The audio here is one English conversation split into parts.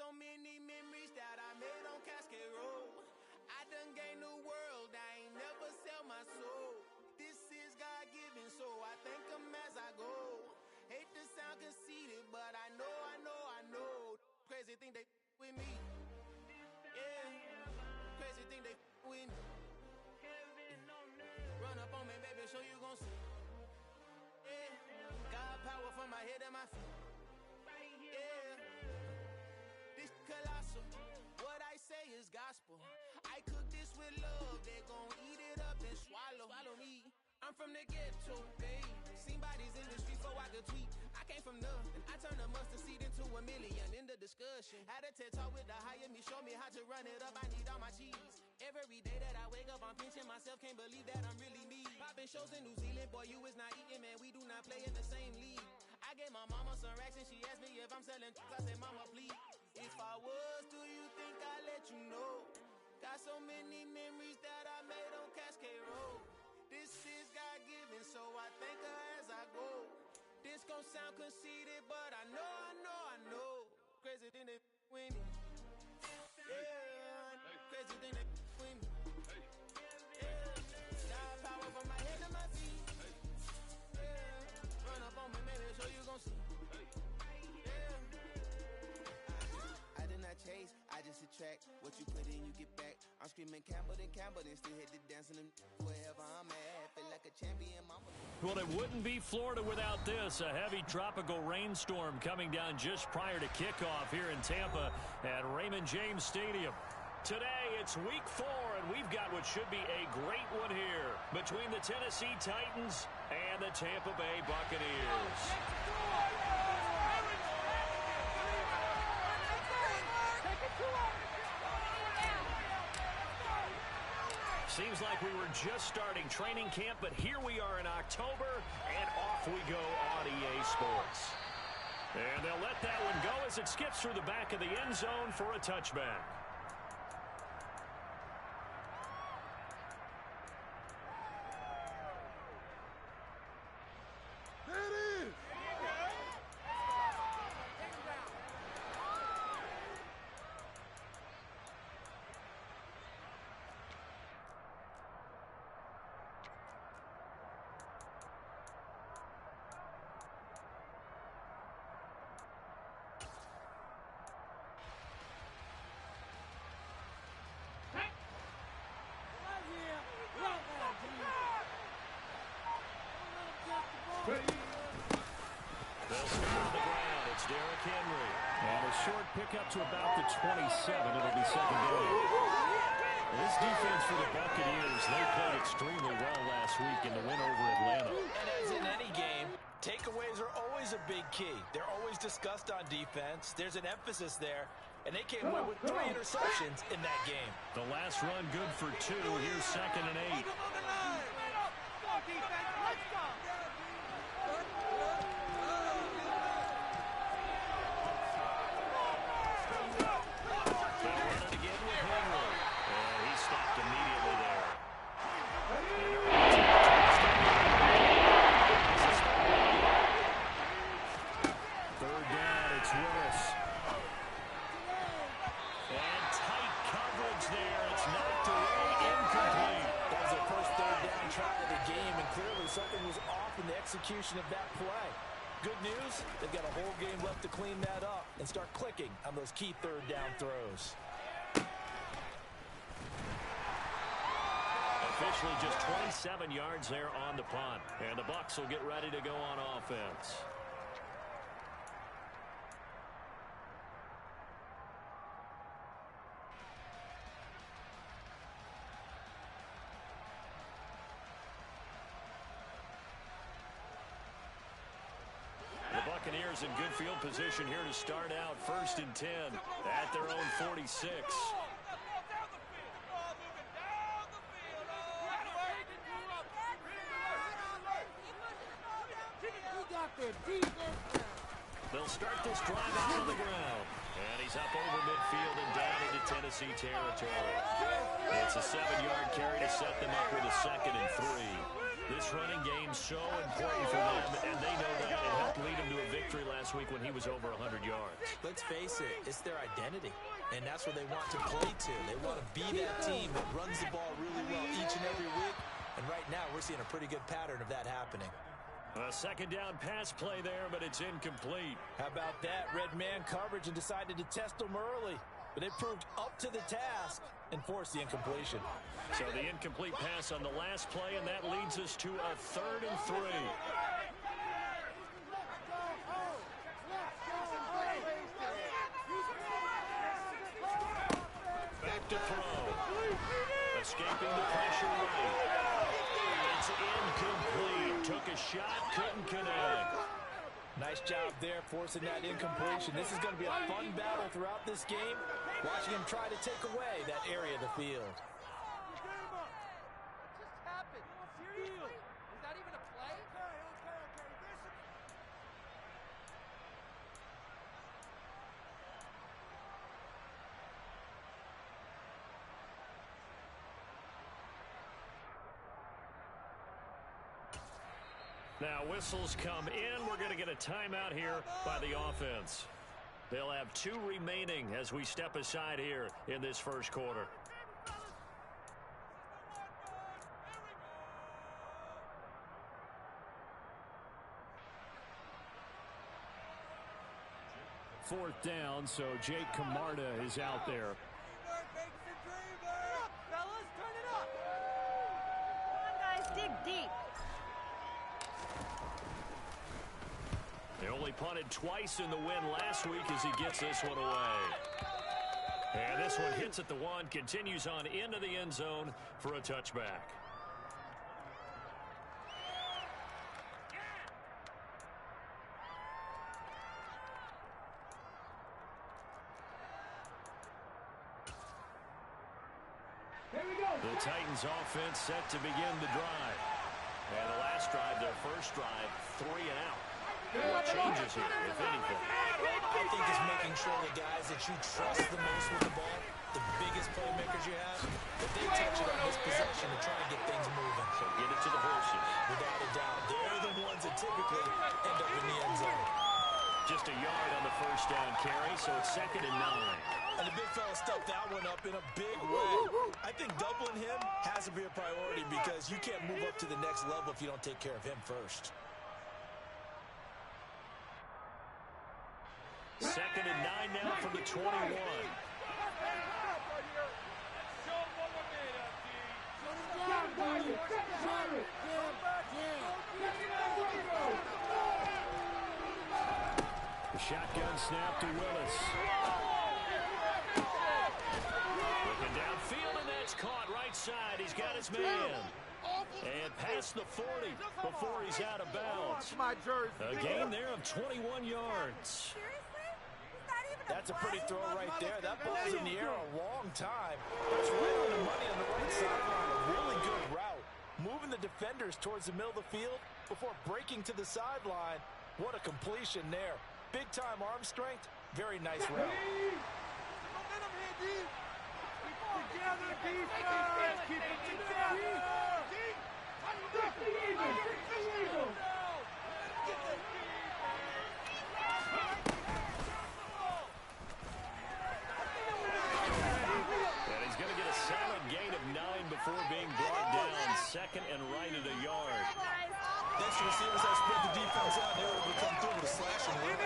so many memories that I made on Cascade Road. I done gained the world, I ain't never sell my soul. This is God-given, so I thank him as I go. Hate to sound conceited, but I know. Crazy think they with me. Yeah, crazy think they with me. Run up on me, baby, so you gon' see. Yeah, God power from my head and my feet. Yeah, this colossal. What I say is gospel. I cook this with love, they gon' eat it up and swallow me. I'm from the ghetto, babe. Seen bodies in the streets so I could tweet. I came from nothing. I turned a mustard seed into a million in the discussion. Had a TED talk with the higher me, show me how to run it up. I need all my cheese. Every day that I wake up, I'm pinching myself. Can't believe that I'm really me. Popping shows in New Zealand, boy, you is not eating, man. We do not play in the same league. I gave my mama some racks and she asked me if I'm selling. I said, mama, please. If I was, do you think I'd let you know? Got so many memories that I made on Cascade Road. This is God-given, so I thank her as I go. This gon' sound conceited, but I know. Crazy thing they with me. Yeah, crazy thing they with me. Yeah, God power from my head to my feet. Yeah, run up on me, maybe so you gon' see. Yeah. I did not chase, I just attract. What you put in, you get back. I'm screaming Campbell, then still hit the dancing and wherever I'm at. Feel like a champion, mama. Well, it wouldn't be Florida without this. A heavy tropical rainstorm coming down just prior to kickoff here in Tampa at Raymond James Stadium. Today, it's week 4, and we've got what should be a great one here between the Tennessee Titans and the Tampa Bay Buccaneers. Seems like we were just starting training camp, but here we are in October, and off we go on EA Sports. And they'll let that one go as it skips through the back of the end zone for a touchback. Pickup to about the 27. It'll be second down. This defense for the Buccaneers, they played extremely well last week in the win over Atlanta. And as in any game, takeaways are always a big key. They're always discussed on defense. There's an emphasis there, and they came away with 3 interceptions in that game. The last run good for 2. Here's 2nd and 8. Let's go. Something was off in the execution of that play. Good news, they've got a whole game left to clean that up and start clicking on those key 3rd down throws. Officially just 27 yards there on the punt. And the Bucs will get ready to go on offense. Buccaneers in good field position here to start out 1st and 10 at their own 46. They'll start this drive out on the ground. And he's up over midfield and down into Tennessee territory. It's a 7-yard carry to set them up with a 2nd and 3. This running game's so important for them, and they know that. It helped lead them to a victory last week when he was over 100 yards. Let's face it, it's their identity, and that's what they want to play to. They want to be that team that runs the ball really well each and every week, and right now we're seeing a pretty good pattern of that happening. A second down pass play there, but it's incomplete. How about that? Red man coverage and decided to test them early, but they proved up to the task and forced the incompletion. So the incomplete pass on the last play, and that leads us to a 3rd and 3. Back to throw. Escaping the pressure right. It's incomplete. Took a shot, couldn't connect. Nice job there forcing that incompletion. This is going to be a fun battle throughout this game. Watching him try to take away that area of the field. Now whistles come in. We're going to get a timeout here by the offense. They'll have 2 remaining as we step aside here in this first quarter. Fourth down, so Jake Camarda is out there. Fellas, turn it up. Come on, guys, dig deep. They only punted twice in the win last week as he gets this one away. And this one hits at the 1, continues on into the end zone for a touchback. The Titans offense set to begin the drive. And the last drive, their first drive, 3 and out. What changes here, if anything? I think it's making sure the guys that you trust the most with the ball, the biggest playmakers you have, that they touch it on this possession to try and get things moving. So get it to the horses. Without a doubt. They're the ones that typically end up in the end zone. Just a yard on the first down carry, so it's 2nd and 9. And the big fella stuffed that one up in a big way. I think doubling him has to be a priority because you can't move up to the next level if you don't take care of him first. 2nd and 9 now from the 21. The shotgun snap to Willis. Looking downfield, and that's caught right side. He's got his man. And past the 40 before he's out of bounds. A gain there of 21 yards. That's a pretty throw right there. That ball's in the air a long time. That's right on the money on the right sideline. A really good route. Moving the defenders towards the middle of the field before breaking to the sideline. What a completion there. Big-time arm strength. Very nice route. Momentum here, D. Keep it together, defense. Keep it together. And he's going to get a solid gain of 9 before being brought down 2nd and right at a yard. Next receivers that spread the defense out. They were able to come through with a slashing run.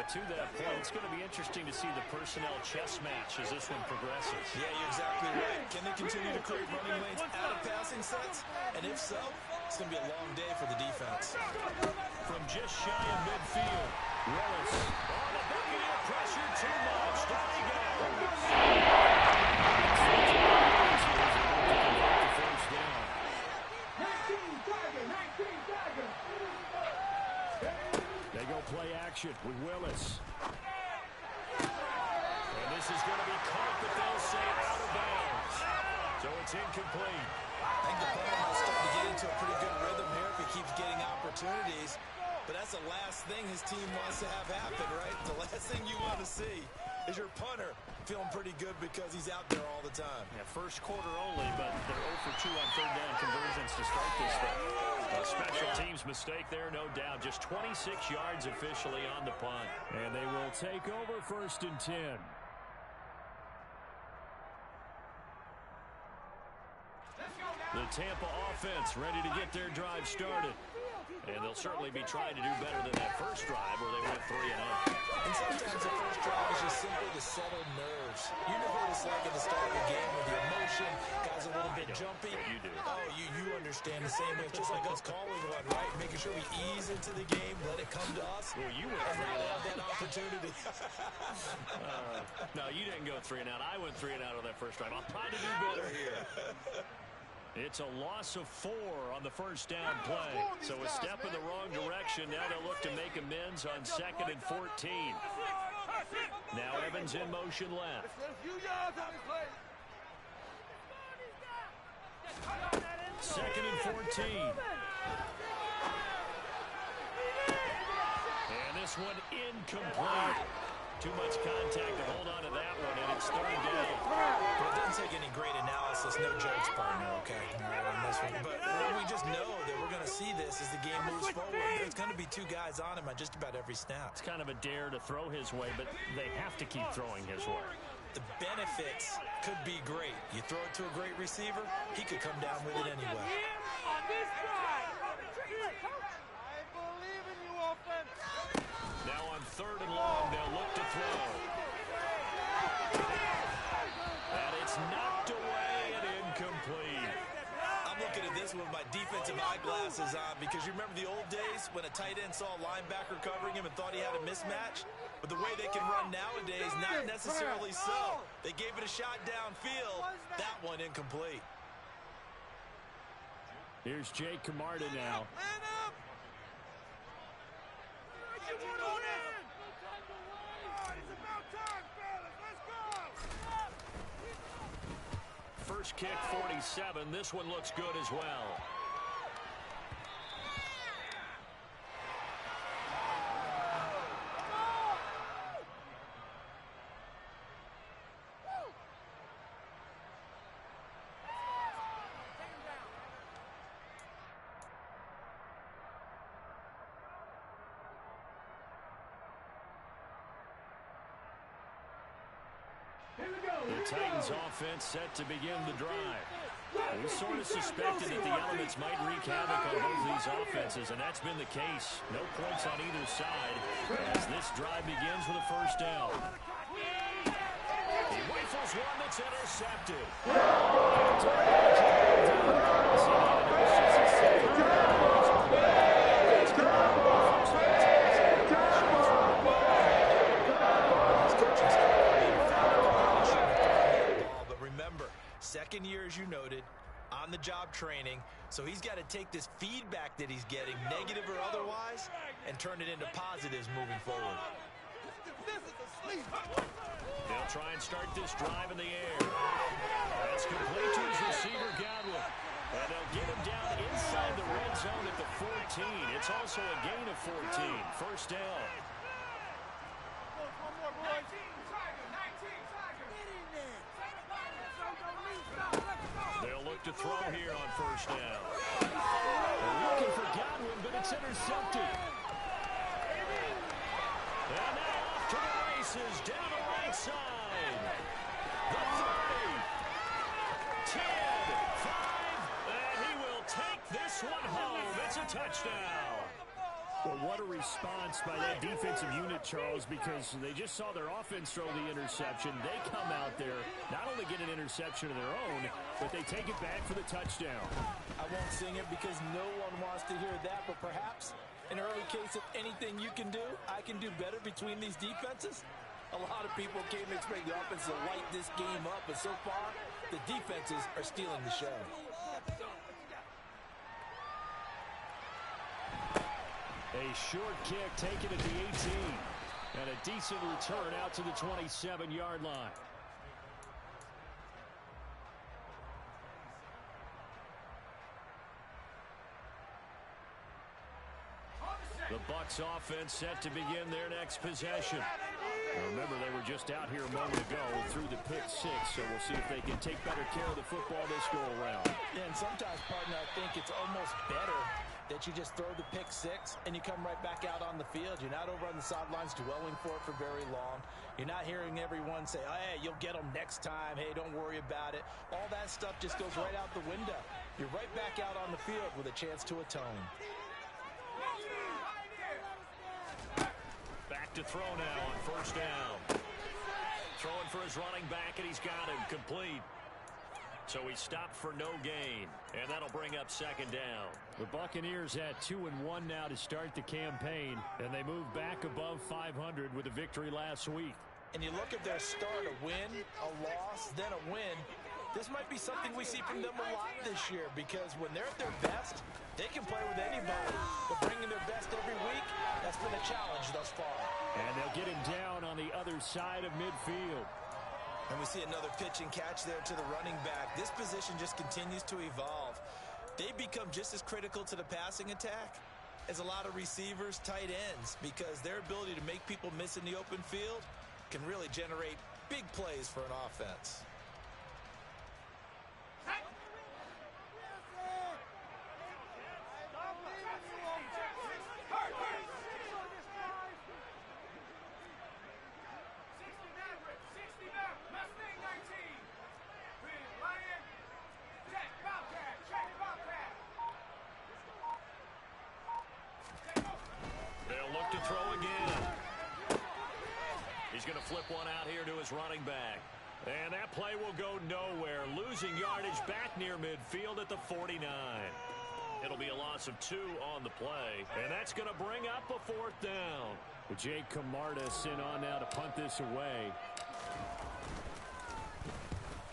To that point, it's going to be interesting to see the personnel chess match as this one progresses. Yeah, you're exactly right. Can they continue to create running lanes out of passing sets? And if so, it's going to be a long day for the defense. From just shy of midfield, Willis on the Buccaneer pressure too much. Down he goes. First down. They go play action with Willis. And this is going to be caught, but they'll say out of bounds. So it's incomplete. I think the punter might start to get into a pretty good rhythm here if he keeps getting opportunities. But that's the last thing his team wants to have happen, right? The last thing you want to see is your punter feeling pretty good because he's out there all the time. Yeah, first quarter only, but they're 0 for 2 on third down conversions to start this thing. A special teams mistake there, no doubt. Just 26 yards officially on the punt. And they will take over 1st and 10. The Tampa offense ready to get their drive started. And they'll certainly be trying to do better than that first drive where they went 3-0. And sometimes the first drive is just simply to settle nerves. You know what it's like at the start of the game with the emotion, guys a little bit jumpy. You do. Oh, you understand the same way. It's just like us calling one, right? Making sure we ease into the game, let it come to us. Well, you went and 3 now and they out. have that opportunity. No, you didn't go 3 and out. I went 3 and out on that first drive. I'll try to do better here. It's a loss of 4 on the first down play. So a step in the wrong direction. Now they'll look to make amends on 2nd and 14. Now Evans in motion left. 2nd and 14. And this one incomplete. Too much contact to hold on to that one, and it's 3rd down. But it doesn't take any great analysis. No jokes, partner, okay? All right, on this one. But we just know that we're going to see this as the game moves forward. There's going to be 2 guys on him on just about every snap. It's kind of a dare to throw his way, but they have to keep throwing his way. The benefits could be great. You throw it to a great receiver, he could come down with it anyway. On this drive, I believe in you, offense. Now on 3rd and long, they'll look to throw. And it's knocked away and incomplete. I'm looking at this with my defensive eyeglasses on because you remember the old days when a tight end saw a linebacker covering him and thought he had a mismatch? But the way they can run nowadays, not necessarily so. They gave it a shot downfield. That one incomplete. Here's Jake Camarda now. First kick, 47. This one looks good as well. The Titans offense set to begin the drive. We sort of suspected that the elements might wreak havoc on both these offenses, and that's been the case. No points on either side as this drive begins with a first down. He rifles one that's intercepted. Second year, as you noted, on-the-job training, so he's got to take this feedback that he's getting, negative or otherwise, and turn it into positives moving forward. They'll try and start this drive in the air. That's complete to his receiver, Godwin. And they'll get him down inside the red zone at the 14. It's also a gain of 14. First down. They'll look to throw here on first down. They're looking for Godwin, but it's intercepted. And now off to the races, down the right side. The 30, 10, 5, and he will take this one home. It's a touchdown. Well, what a response by that defensive unit, Charles, because they just saw their offense throw the interception. They come out there, not only get an interception of their own, but they take it back for the touchdown. I won't sing it because no one wants to hear that, but perhaps an early case of anything you can do, I can do better between these defenses. A lot of people came to expect the offense to light this game up, but so far, the defenses are stealing the show. A short kick taken at the 18. And a decent return out to the 27-yard line. The Bucs offense set to begin their next possession. Remember, they were just out here a moment ago through the pick six, so we'll see if they can take better care of the football this go-around. Yeah, and sometimes, partner, I think it's almost better that you just throw the pick six and you come right back out on the field. You're not over on the sidelines dwelling for it for very long. You're not hearing everyone say, oh, hey, you'll get them next time. Hey, don't worry about it. All that stuff just goes right out the window. You're right back out on the field with a chance to atone. Back to throw now on first down. Throwing for his running back, and he's got him complete. So he stopped for no gain, and that'll bring up second down. The Buccaneers had 2-1 now to start the campaign, and they moved back above 500 with a victory last week. And you look at their start, a win, a loss, then a win. This might be something we see from them a lot this year, because when they're at their best, they can play with anybody. But bringing their best every week, that's been a challenge thus far. And they'll get him down on the other side of midfield. And we see another pitch and catch there to the running back. This position just continues to evolve. They become just as critical to the passing attack as a lot of receivers, tight ends, because their ability to make people miss in the open field can really generate big plays for an offense. Going to flip one out here to his running back. And that play will go nowhere. Losing yardage back near midfield at the 49. It'll be a loss of 2 on the play. And that's going to bring up a fourth down. With Jake Camarda sent on now to punt this away.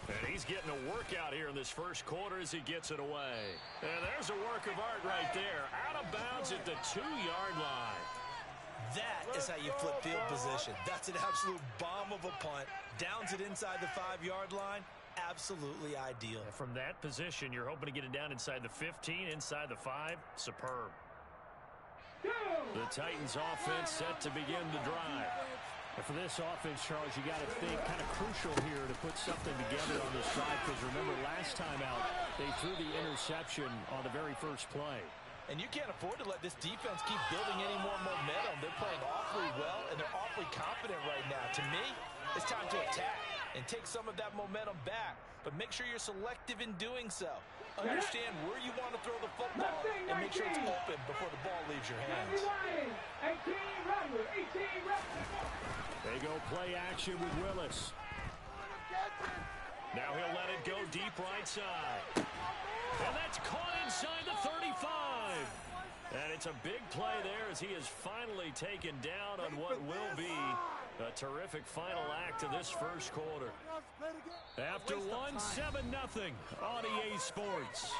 And he's getting a workout here in this first quarter as he gets it away. And there's a work of art right there. Out of bounds at the 2-yard line. That is how you flip field position. That's an absolute bomb of a punt. Downs it inside the 5-yard line. Absolutely ideal. And from that position, you're hoping to get it down inside the 15, inside the 5. Superb. The Titans offense set to begin the drive. And for this offense, Charles, you got to think kind of crucial here to put something together on this drive, because remember last time out, they threw the interception on the very first play. And you can't afford to let this defense keep building any more momentum. They're playing awfully well, and they're awfully confident right now. To me, it's time to attack and take some of that momentum back. But make sure you're selective in doing so. Understand where you want to throw the football and make sure it's open before the ball leaves your hands. They go play action with Willis. Now he'll let it go deep right side. And that's caught inside the 35. And it's a big play there as he is finally taken down on what will be a terrific final act of this first quarter. After one, 7-0 on EA Sports.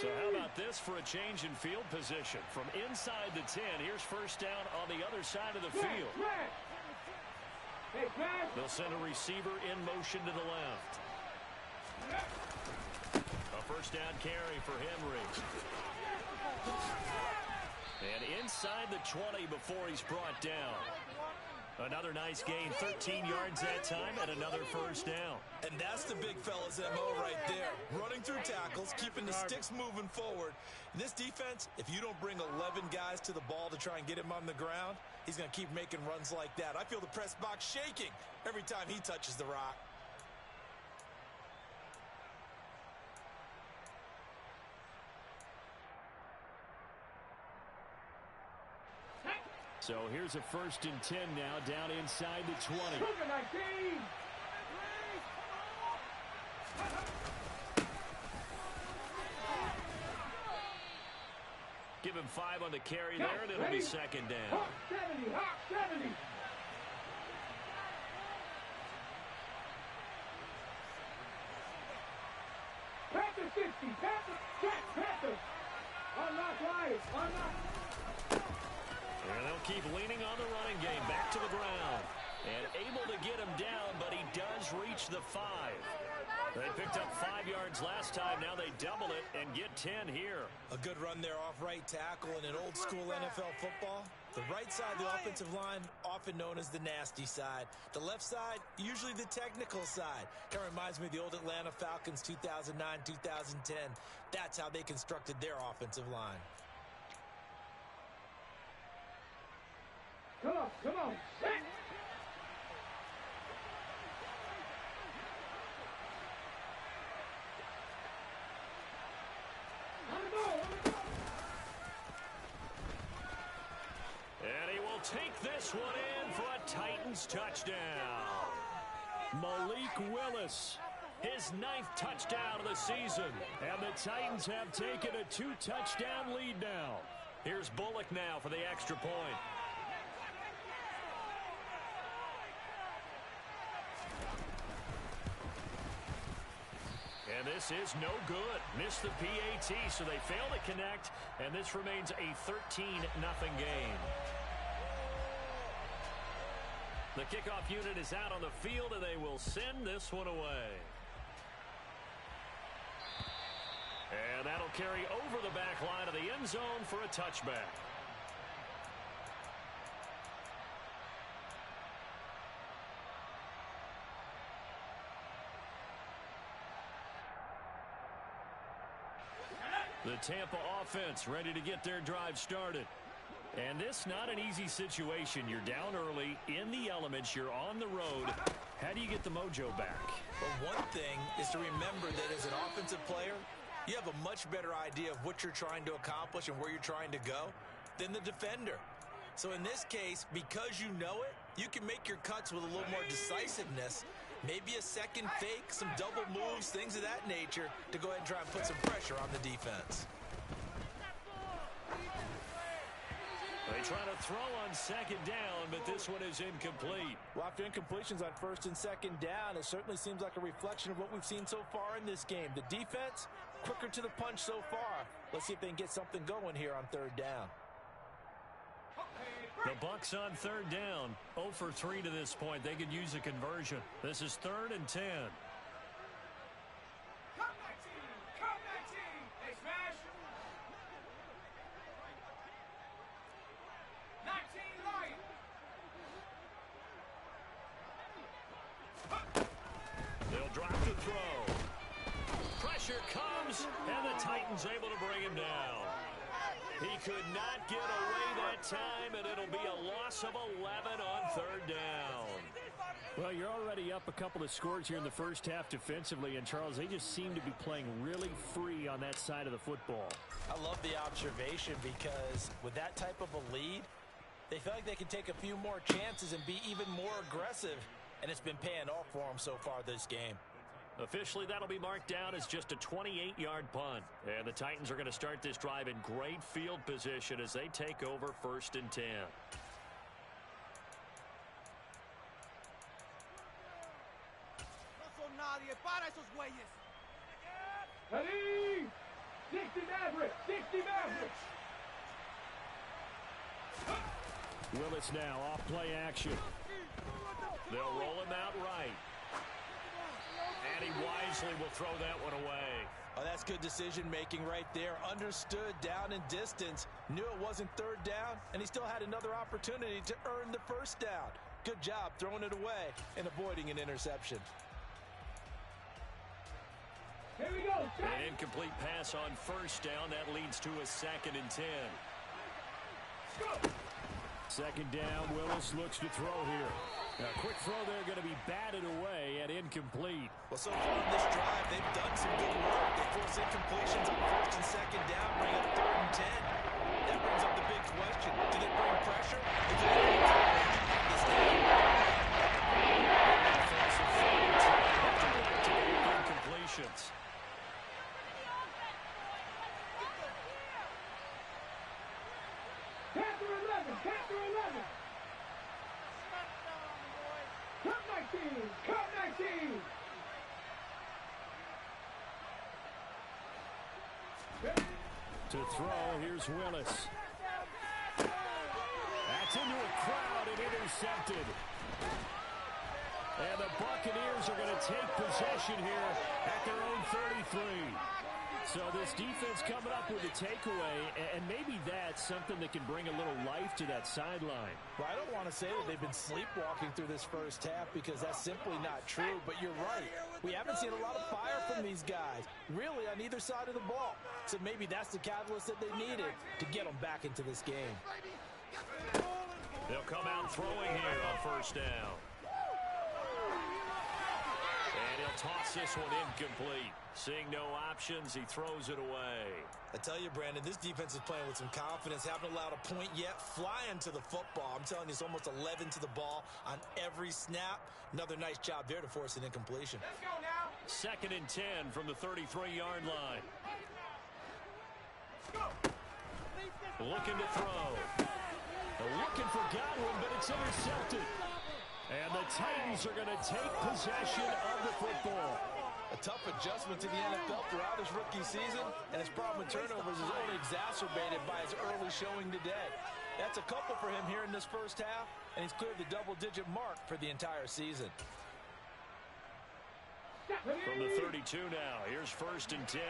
So how about this for a change in field position? From inside the 10, here's first down on the other side of the field. They'll send a receiver in motion to the left. A first down carry for Henry. And inside the 20 before he's brought down. Another nice gain, 13 yards that time, and another first down. And that's the big fella's MO right there. Running through tackles, keeping the sticks moving forward. In this defense, if you don't bring 11 guys to the ball to try and get him on the ground, he's going to keep making runs like that. I feel the press box shaking every time he touches the rock. So here's a 1st and 10 now, down inside the 20. Give him 5 on the carry there, and it'll be second down. Panther 60, Panther, Panther. And they'll keep leaning on the running game. Back to the ground. And able to get him down, but he does reach the 5. They picked up 5 yards last time. Now they double it and get 10 here. A good run there off right tackle in an old school NFL football. The right side of the offensive line, often known as the nasty side. The left side, usually the technical side. Kind of reminds me of the old Atlanta Falcons 2009-2010. That's how they constructed their offensive line. Come on, come on. And he will take this one in for a Titans touchdown. Malik Willis, his 9th touchdown of the season. And the Titans have taken a 2-touchdown lead now. Here's Bullock now for the extra point. And this is no good. Missed the PAT, so they fail to connect, and this remains a 13-0 game. The kickoff unit is out on the field, and they will send this one away. And that'll carry over the back line of the end zone for a touchback. The Tampa offense ready to get their drive started. And this not an easy situation. You're down early, in the elements, you're on the road. How do you get the mojo back? Well, one thing is to remember that as an offensive player, you have a much better idea of what you're trying to accomplish and where you're trying to go than the defender. So in this case, because you know it, you can make your cuts with a little more decisiveness. Maybe a second fake, some double moves, things of that nature to go ahead and try and put some pressure on the defense. They try to throw on second down, but this one is incomplete. Well, after incompletions on first and second down, it certainly seems like a reflection of what we've seen so far in this game. The defense, quicker to the punch so far. Let's see if they can get something going here on third down. The Bucs on third down, 0 for 3 to this point. They could use a conversion. This is 3rd and 10. They'll drop the throw. Pressure comes, and the Titans able to bring him down. He could not get away that time, and it'll be a loss of 11 on third down. Well, you're already up a couple of scores here in the first half defensively, and Charles, they just seem to be playing really free on that side of the football. I love the observation because with that type of a lead, they feel like they can take a few more chances and be even more aggressive, and it's been paying off for them so far this game. Officially, that'll be marked down as just a 28-yard punt. And the Titans are going to start this drive in great field position as they take over 1st and 10. Ready? 60 Mavericks! 60 Mavericks! Willis now off play action. They'll roll him out right. And he wisely will throw that one away. Oh, that's good decision-making right there. Understood down and distance. Knew it wasn't third down, and he still had another opportunity to earn the first down. Good job throwing it away and avoiding an interception. Here we go. An incomplete pass on first down. That leads to a 2nd and 10. Go. Second down, Willis looks to throw here. A quick throw there going to be batted away and incomplete. Well, so far on this drive, they've done some good work. They force incompletions on first and second down, bring up 3rd and 10. That brings up the big question. Do they bring pressure? Or do they this down? Incompletions. Panther 11! Panther 11! Cup 19! Cup 19! To throw, here's Willis. That's into a crowd and intercepted. And the Buccaneers are going to take possession here at their own 33. So this defense coming up with a takeaway, and maybe that's something that can bring a little life to that sideline. Well, I don't want to say that they've been sleepwalking through this first half because that's simply not true, but you're right. We haven't seen a lot of fire from these guys, really on either side of the ball. So maybe that's the catalyst that they needed to get them back into this game. They'll come out throwing here on first down. And he'll toss this one incomplete. Seeing no options, he throws it away. I tell you, Brandon, this defense is playing with some confidence. Haven't allowed a point yet. Flying to the football. I'm telling you, it's almost 11 to the ball on every snap. Another nice job there to force an incompletion. Let's go now. 2nd and 10 from the 33-yard line. Looking to throw. Looking for Godwin, but it's intercepted. And the Titans are going to take possession of the football. A tough adjustment to the NFL throughout his rookie season, and his problem with turnovers is only exacerbated by his early showing today. That's a couple for him here in this first half, and he's cleared the double-digit mark for the entire season. From the 32 now, here's 1st and 10.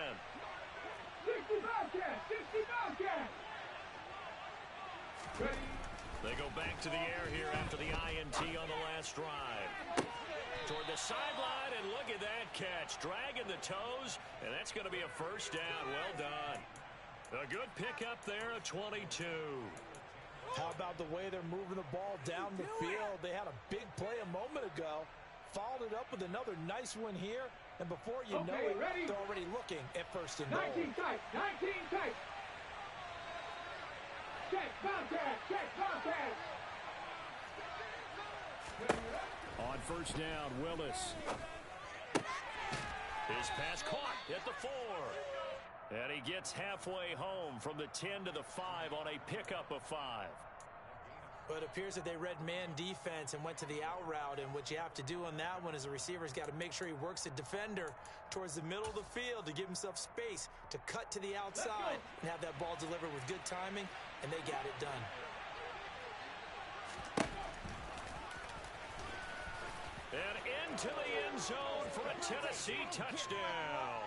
60 Bobcats! 60 Bobcats! They go back to the air here after the INT on the last drive. Toward the sideline, and look at that catch. Dragging the toes, and that's going to be a first down. Well done. A good pickup there, a 22. How about the way they're moving the ball down the field? They had a big play a moment ago. Followed it up with another nice one here. And before you know it, they're already looking at 1st and goal. 19 tight! 19 tight! Check Bobcat! Check Bobcat! On first down, Willis. His pass caught at the 4. And he gets halfway home from the 10 to the 5 on a pickup of 5. But it appears that they read man defense and went to the out route, and what you have to do on that one is the receiver's got to make sure he works the defender towards the middle of the field to give himself space to cut to the outside and have that ball delivered with good timing, and they got it done. And into the end zone for a Tennessee touchdown.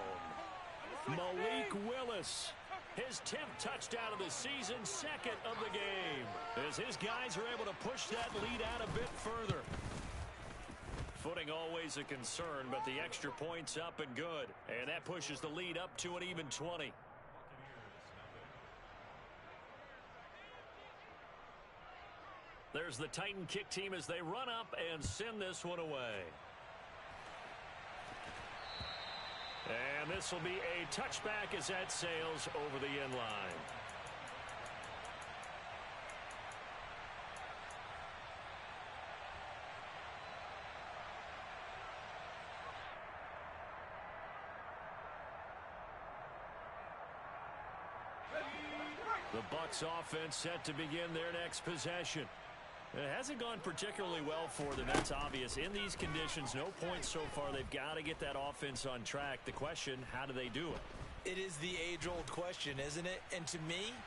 Malik Willis. His 10th touchdown of the season, 2nd of the game. As his guys are able to push that lead out a bit further. Footing always a concern, but the extra point's up and good. And that pushes the lead up to an even 20. There's the Titan kick team as they run up and send this one away. And this will be a touchback as that sails over the end line. The Bucs offense set to begin their next possession. It hasn't gone particularly well for them. That's obvious. In these conditions, no points so far. They've got to get that offense on track. The question, how do they do it? It is the age-old question, isn't it? And to me,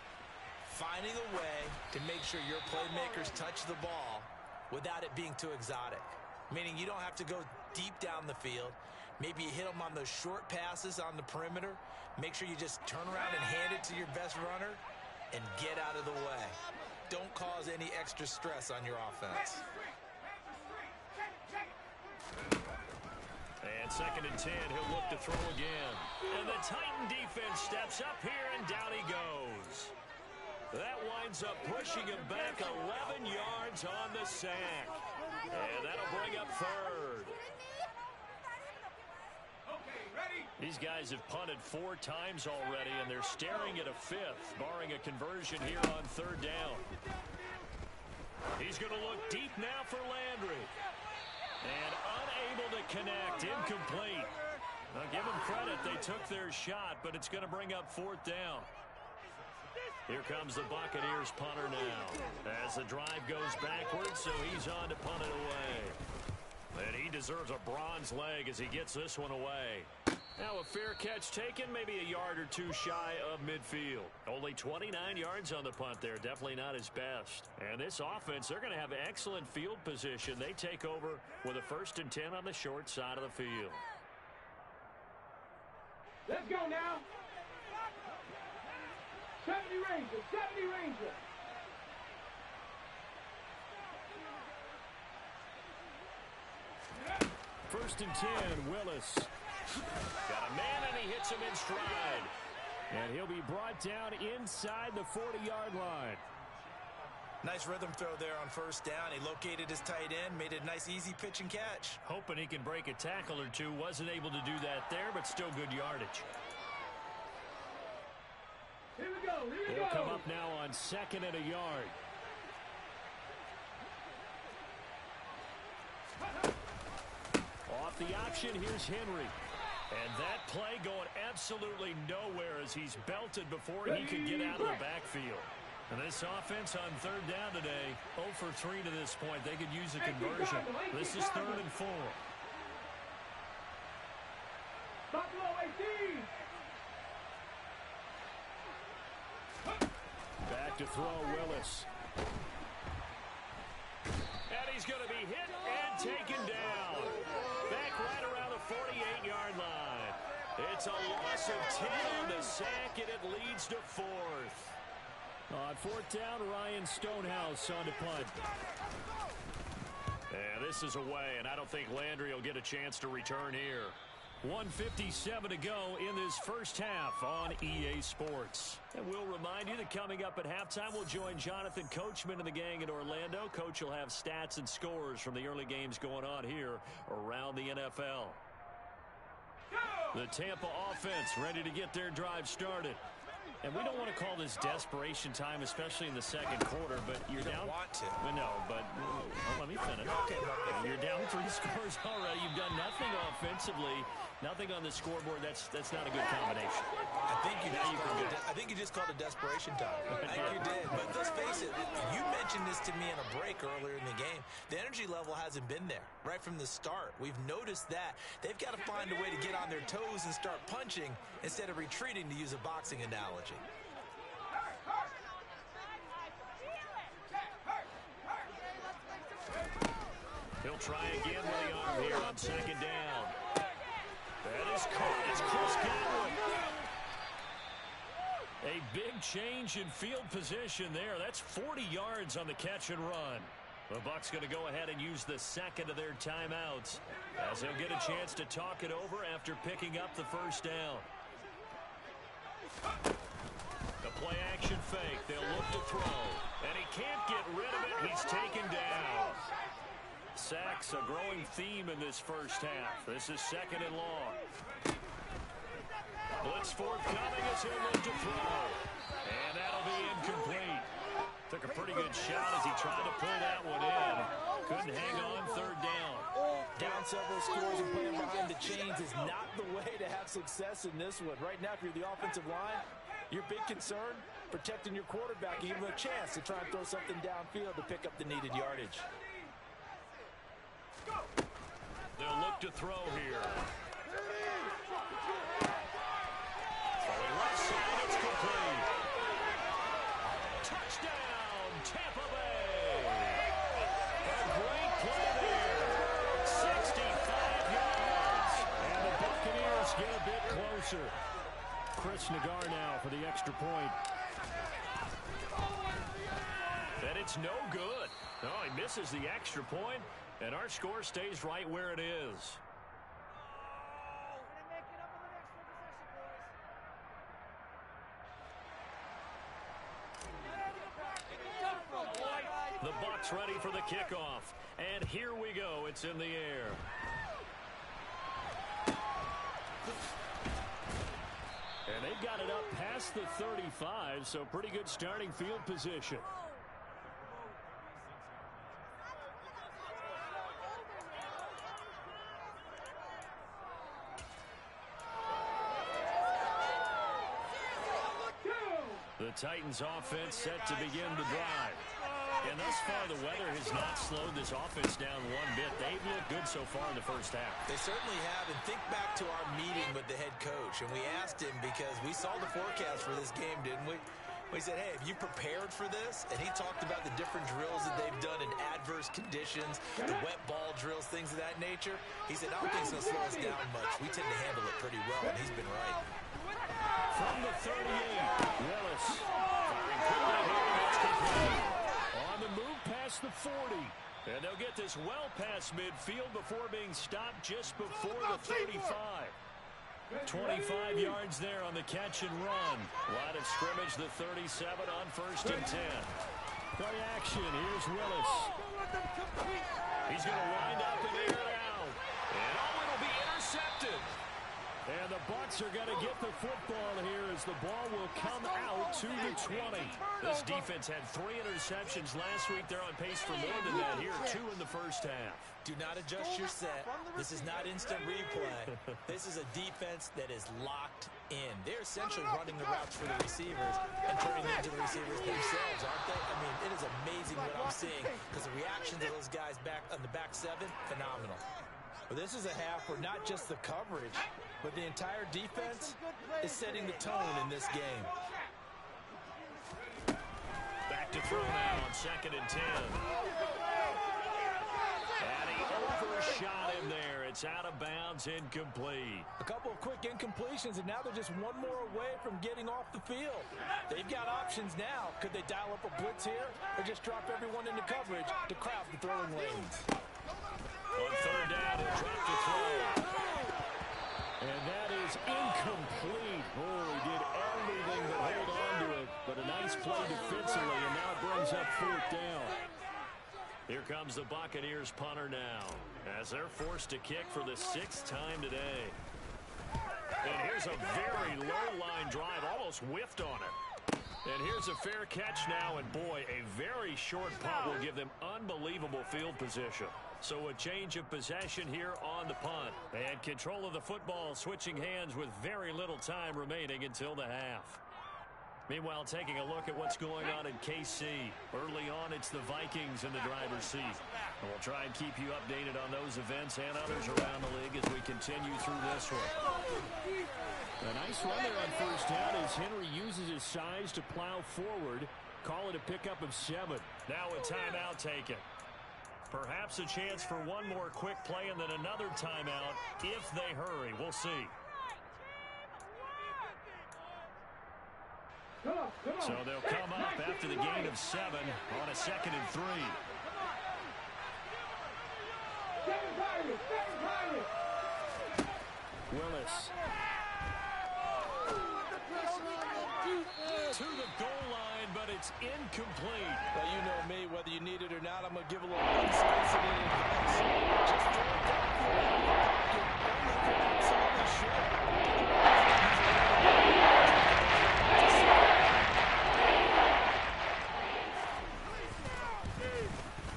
finding a way to make sure your playmakers touch the ball without it being too exotic. Meaning you don't have to go deep down the field. Maybe you hit them on those short passes on the perimeter. Make sure you just turn around and hand it to your best runner and get out of the way. Don't cause any extra stress on your offense. And 2nd and 10, he'll look to throw again. And the Titan defense steps up here, and down he goes. That winds up pushing him back 11 yards on the sack. And that'll bring up 3rd. These guys have punted 4 times already, and they're staring at a 5th, barring a conversion here on 3rd down. He's going to look deep now for Landry. And unable to connect, incomplete. Now give them credit, they took their shot, but it's going to bring up 4th down. Here comes the Buccaneers punter now. As the drive goes backwards, so he's on to punt it away. And he deserves a bronze leg as he gets this one away. Now a fair catch taken, maybe a yard or two shy of midfield. Only 29 yards on the punt there. Definitely not his best. And this offense, they're going to have excellent field position. They take over with a 1st and 10 on the short side of the field. Let's go now. 70 Rangers, 70 Rangers. First and 10, Willis. Got a man, and he hits him in stride. And he'll be brought down inside the 40-yard line. Nice rhythm throw there on 1st down. He located his tight end, made a nice easy pitch and catch. Hoping he can break a tackle or two. Wasn't able to do that there, but still good yardage. Here we go, here we They'll go. come up now on 2nd and a yard. Off the option, here's Henry. And that play going absolutely nowhere as he's belted before he could get out of the backfield. And this offense on 3rd down today, 0 for 3 to this point. They could use a conversion. This is 3rd and 4. Buffalo 18. Back to throw, Willis. And he's going to be hit and taken down. Back right around the 48-yard line. It's a loss of 10 on the sack, and it leads to 4th. On 4th down, Ryan Stonehouse on the punt. And this is away, and I don't think Landry will get a chance to return here. 1:57 to go in this first half on EA Sports. And we'll remind you that coming up at halftime, we'll join Jonathan Coachman and the gang in Orlando. Coach will have stats and scores from the early games going on here around the NFL. The Tampa offense ready to get their drive started. And we don't want to call this desperation time, especially in the 2nd quarter, but you're down. Want to. No, but let me finish. Okay. You're down 3 scores already. You've done nothing offensively, nothing on the scoreboard. That's not a good combination. I think you just called it desperation time. I think you did. But let's face it, you mentioned this to me in a break earlier in the game. The energy level hasn't been there right from the start. We've noticed that. They've got to find a way to get on their toes and start punching instead of retreating, to use a boxing analogy. He'll try again with the arm here on 2nd down. That is caught. It's Chris Godwin. A big change in field position there. That's 40 yards on the catch and run. The Bucs going to go ahead and use the 2nd of their timeouts as they'll get a chance to talk it over after picking up the 1st down. The play action fake. They'll look to throw. And he can't get rid of it. He's taken down. Sacks a growing theme in this first half. This is 2nd and long. Blitz forthcoming as he'll look to throw. And that'll be incomplete. Took a pretty good shot as he tried to pull that one in. Couldn't hang on 3rd down. Down several scores and playing behind the chains is not the way to have success in this one. Right now, if you're the offensive line, your big concern, protecting your quarterback, give him a chance to try and throw something downfield to pick up the needed yardage. They'll look to throw here. Throwing left side, it's complete. Touchdown, Tampa Bay. A great play there. 65 yards. And the Buccaneers get a bit closer. Chris Nagar now for the extra point. And it's no good. No, he misses the extra point, and our score stays right where it is. The Bucs ready for the kickoff. And here we go. It's in the air. And they've got it up past the 35, so pretty good starting field position. The Titans offense set to begin the drive. And thus far, the weather has not slowed this offense down one bit. They've looked good so far in the first half. They certainly have. And think back to our meeting with the head coach. And we asked him because we saw the forecast for this game, didn't we? We said, hey, have you prepared for this? And he talked about the different drills that they've done in adverse conditions, the wet ball drills, things of that nature. He said, I don't think it's going to slow us down much. We tend to handle it pretty well, and he's been right. From the 38, Willis firing quickly here. That's complete. On the move past the 40. And they'll get this well past midfield before being stopped just before the 35. 25 yards there on the catch and run. Line of scrimmage, the 37 on 1st and 10. Play action. Here's Willis. He's going to wind up and air it out. And it'll be intercepted. And the Bucs are going to get the football here as the ball will come out to the 20. This defense had 3 interceptions last week. They're on pace for more than that here. 2 in the first half. Do not adjust your set. This is not instant replay. This is a defense that is locked in. They're essentially running the routes for the receivers and turning them into the receivers themselves, aren't they? I mean, it is amazing what I'm seeing because the reactions of those guys back on the back 7, phenomenal. Well, this is a half where not just the coverage, but the entire defense is setting the tone in this game. Back to throw now on 2nd and 10. And he overshot him there. It's out of bounds, incomplete. A couple of quick incompletions, and now they're just one more away from getting off the field. They've got options now. Could they dial up a blitz here or just drop everyone into coverage to crowd the throwing lanes? On 3rd down, he'll drop the throw. And that is incomplete. Oh, he did everything but hold on to it. But a nice play defensively, and now it brings up 4th down. Here comes the Buccaneers punter now, as they're forced to kick for the 6th time today. And here's a very low-line drive, almost whiffed on it. And here's a fair catch now, and boy, a very short punt will give them unbelievable field position. So a change of possession here on the punt. And control of the football switching hands with very little time remaining until the half. Meanwhile, taking a look at what's going on in KC. Early on, it's the Vikings in the driver's seat. And we'll try and keep you updated on those events and others around the league as we continue through this one. A nice run there on 1st down as Henry uses his size to plow forward. Call it a pickup of 7. Now a timeout taken. Perhaps a chance for one more quick play and then another timeout if they hurry. We'll see. So they'll come up after the gain of 7 on a 2nd and 3. Willis. To the goal line, but it's incomplete. Well, you know me, whether you need it or not, I'm going to give a little unsolicited advice. Just throw it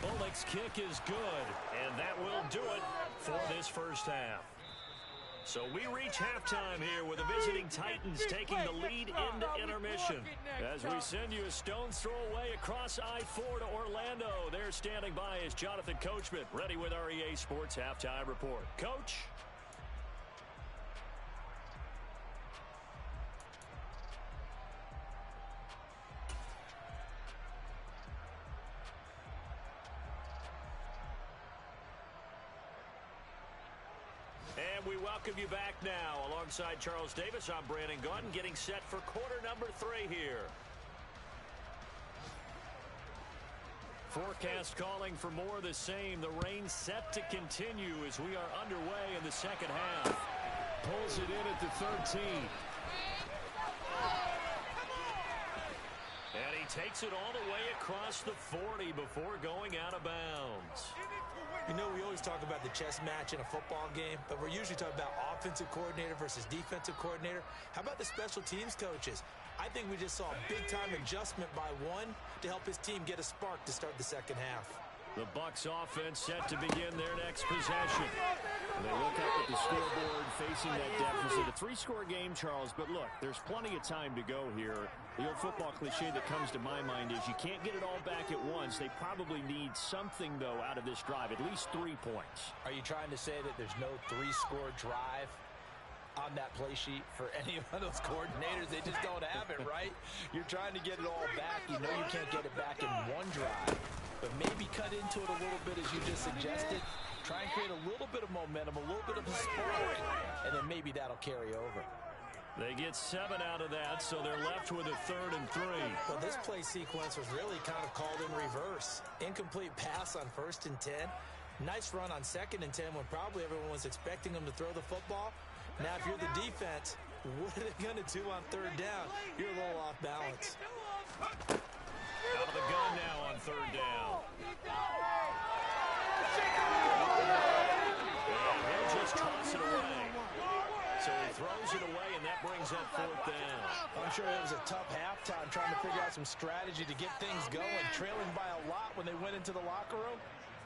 Bullock's kick is good, and that will do it for this first half. So we reach halftime here with the visiting Titans taking the lead into intermission. As we send you a stone's throw away across I-4 to Orlando. There standing by is Jonathan Coachman, ready with our EA Sports Halftime Report. Coach? And we welcome you back now. Alongside Charles Davis, I'm Brandon Gunn, getting set for quarter number 3 here. Forecast calling for more of the same. The rain set to continue as we are underway in the second half. Pulls it in at the 13. And he takes it all the way across the 40 before going out of bounds. You know, we always talk about the chess match in a football game, but we're usually talking about offensive coordinator versus defensive coordinator. How about the special teams coaches? I think we just saw a big-time adjustment by one to help his team get a spark to start the second half. The Bucs offense set to begin their next possession. They look up at the scoreboard facing that deficit. A 3-score game, Charles, but look, there's plenty of time to go here. The old football cliche that comes to my mind is you can't get it all back at once. They probably need something, though, out of this drive, at least 3 points. Are you trying to say that there's no 3-score drive on that play sheet for any of those coordinators? They just don't have it, right? You're trying to get it all back. You know you can't get it back in one drive, but maybe cut into it a little bit as you just suggested. Try and create a little bit of momentum, a little bit of a spark, and then maybe that'll carry over. They get 7 out of that, so they're left with a 3rd and 3. Well, this play sequence was really kind of called in reverse. Incomplete pass on 1st and 10. Nice run on 2nd and 10 when probably everyone was expecting them to throw the football. Now, if you're the defense, what are they going to do on 3rd down? You're a little off balance. Out of the gun now on 3rd down. And he'll just toss it away. So he throws it away, and that brings up 4th down. I'm sure it was a tough halftime trying to figure out some strategy to get things going, trailing by a lot when they went into the locker room.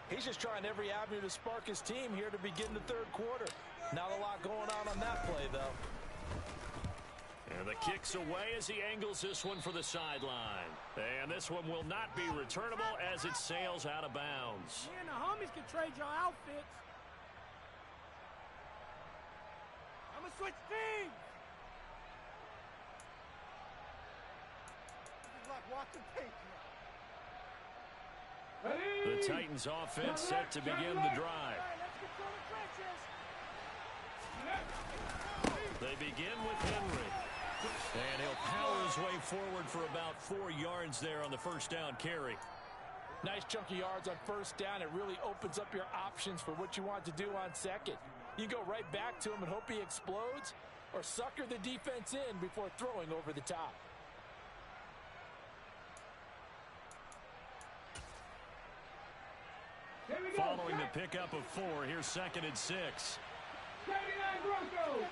He's just trying every avenue to spark his team here to begin the 3rd quarter. Not a lot going on that play, though. And the kick's away as he angles this one for the sideline. And this one will not be returnable as it sails out of bounds. Me and the homies can trade your outfits. I'm going to switch teams. This is like watching tape. The Titans offense set to begin the drive. They begin with Henry. And he'll power his way forward for about 4 yards there on the 1st down carry. Nice chunk of yards on 1st down. It really opens up your options for what you want to do on 2nd. You go right back to him and hope he explodes, or sucker the defense in before throwing over the top. Following the pickup of 4, here's 2nd and 6. 79 Broncos.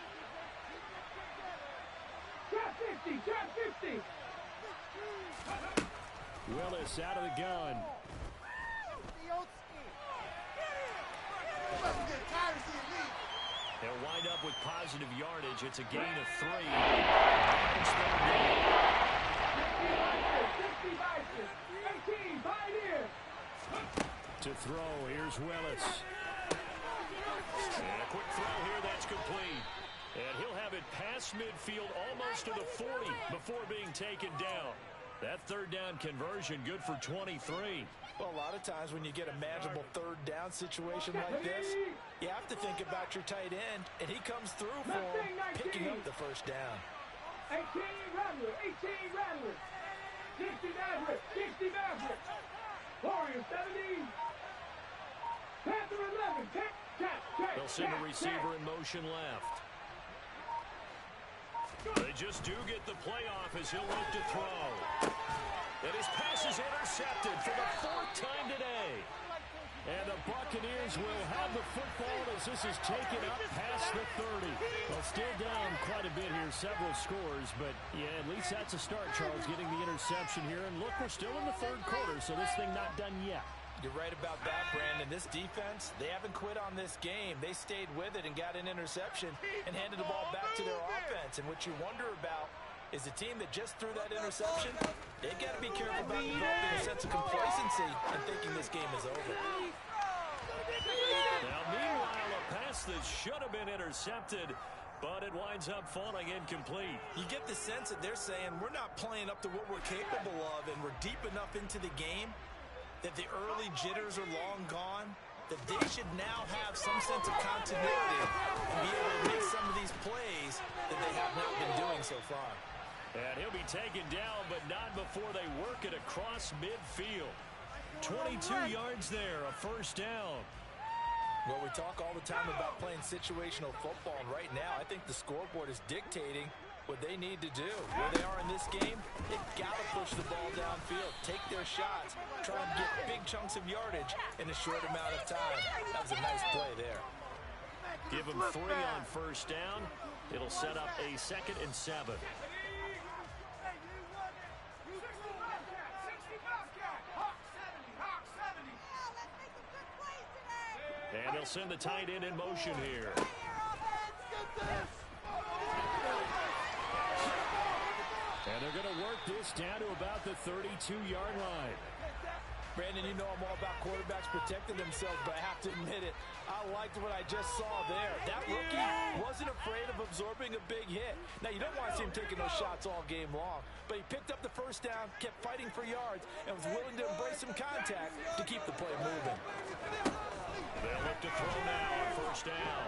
Drop 50, drop 50. Willis out of the gun. They'll wind up with positive yardage. It's a gain of 3. To throw, here's Willis. And a quick throw here, that's complete. And he'll have it past midfield almost to the 40 before being taken down. That 3rd down conversion good for 23. Well, a lot of times when you get a manageable 3rd down situation like this, you have to think about your tight end, and he comes through for him, picking up the 1st down. 18 Rattler, 18 Rattler. 60 Maverick, 60 Maverick. Warriors 70. Panther 11, They'll send a receiver in motion left. They just do get the playoff as he'll look to throw. And his pass is intercepted for the 4th time today. And the Buccaneers will have the football as this is taken up past the 30. Well, still down quite a bit here, several scores, but yeah, at least that's a start, Charles, getting the interception here. And look, we're still in the 3rd quarter, so this thing not done yet. You're right about that, Brandon. This defense, they haven't quit on this game. They stayed with it and got an interception and handed the ball back to their offense. And what you wonder about is the team that just threw that interception, they got to be careful about developing a sense of complacency and thinking this game is over. Now, meanwhile, a pass that should have been intercepted, but it winds up falling incomplete. You get the sense that they're saying we're not playing up to what we're capable of, and we're deep enough into the game that the early jitters are long gone, that they should now have some sense of continuity and be able to make some of these plays that they have not been doing so far. And he'll be taken down, but not before they work it across midfield. 22 yards there, a 1st down. Well, we talk all the time about playing situational football, and right now I think the scoreboard is dictating what they need to do. Where they are in this game, they've got to push the ball downfield, take their shots, try and get big chunks of yardage in a short amount of time. That was a nice play there. Give them 3 on 1st down. It'll set up a 2nd and 7. And they'll send the tight end in motion here. And they're going to work this down to about the 32-yard line. Brandon, you know I'm all about quarterbacks protecting themselves, but I have to admit it, I liked what I just saw there. That rookie wasn't afraid of absorbing a big hit. Now, you don't want to see him taking those shots all game long, but he picked up the first down, kept fighting for yards, and was willing to embrace some contact to keep the play moving. They'll look to throw now on first down.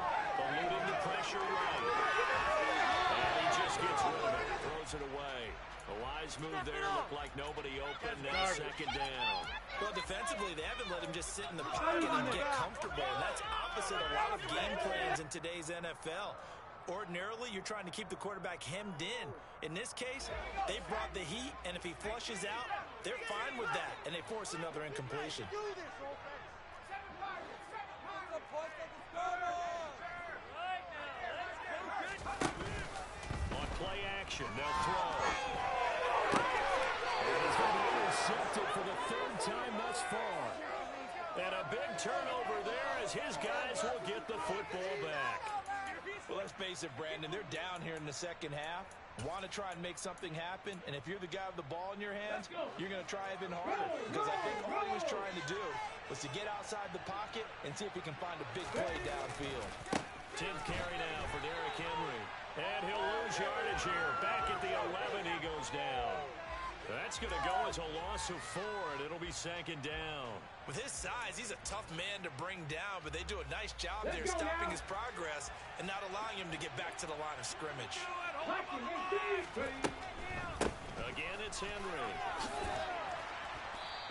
Eluding the pressure right. And he just gets rid of it, throws it away. A wise move there, looked like nobody open, now second down. Well, defensively, they haven't let him just sit in the pocket and get comfortable, and that's opposite a lot of game plans in today's NFL. Ordinarily, you're trying to keep the quarterback hemmed in. In this case, they brought the heat, and if he flushes out, they're fine with that, and they force another incompletion. On play action, they'll throw. Intercepted for the third time thus far. And a big turnover there as his guys will get the football back. Well, let's face it, Brandon, they're down here in the second half. Want to try and make something happen, and if you're the guy with the ball in your hands, you're going to try even harder. Because I think all he was trying to do was to get outside the pocket and see if he can find a big play downfield. 10th carry now for Derrick Henry. And he'll lose yardage here. Back at the 11, he goes down. That's going to go as a loss of 4, and it'll be second down. With his size, he's a tough man to bring down, but they do a nice job there stopping his progress and not allowing him to get back to the line of scrimmage. Again, it's Henry.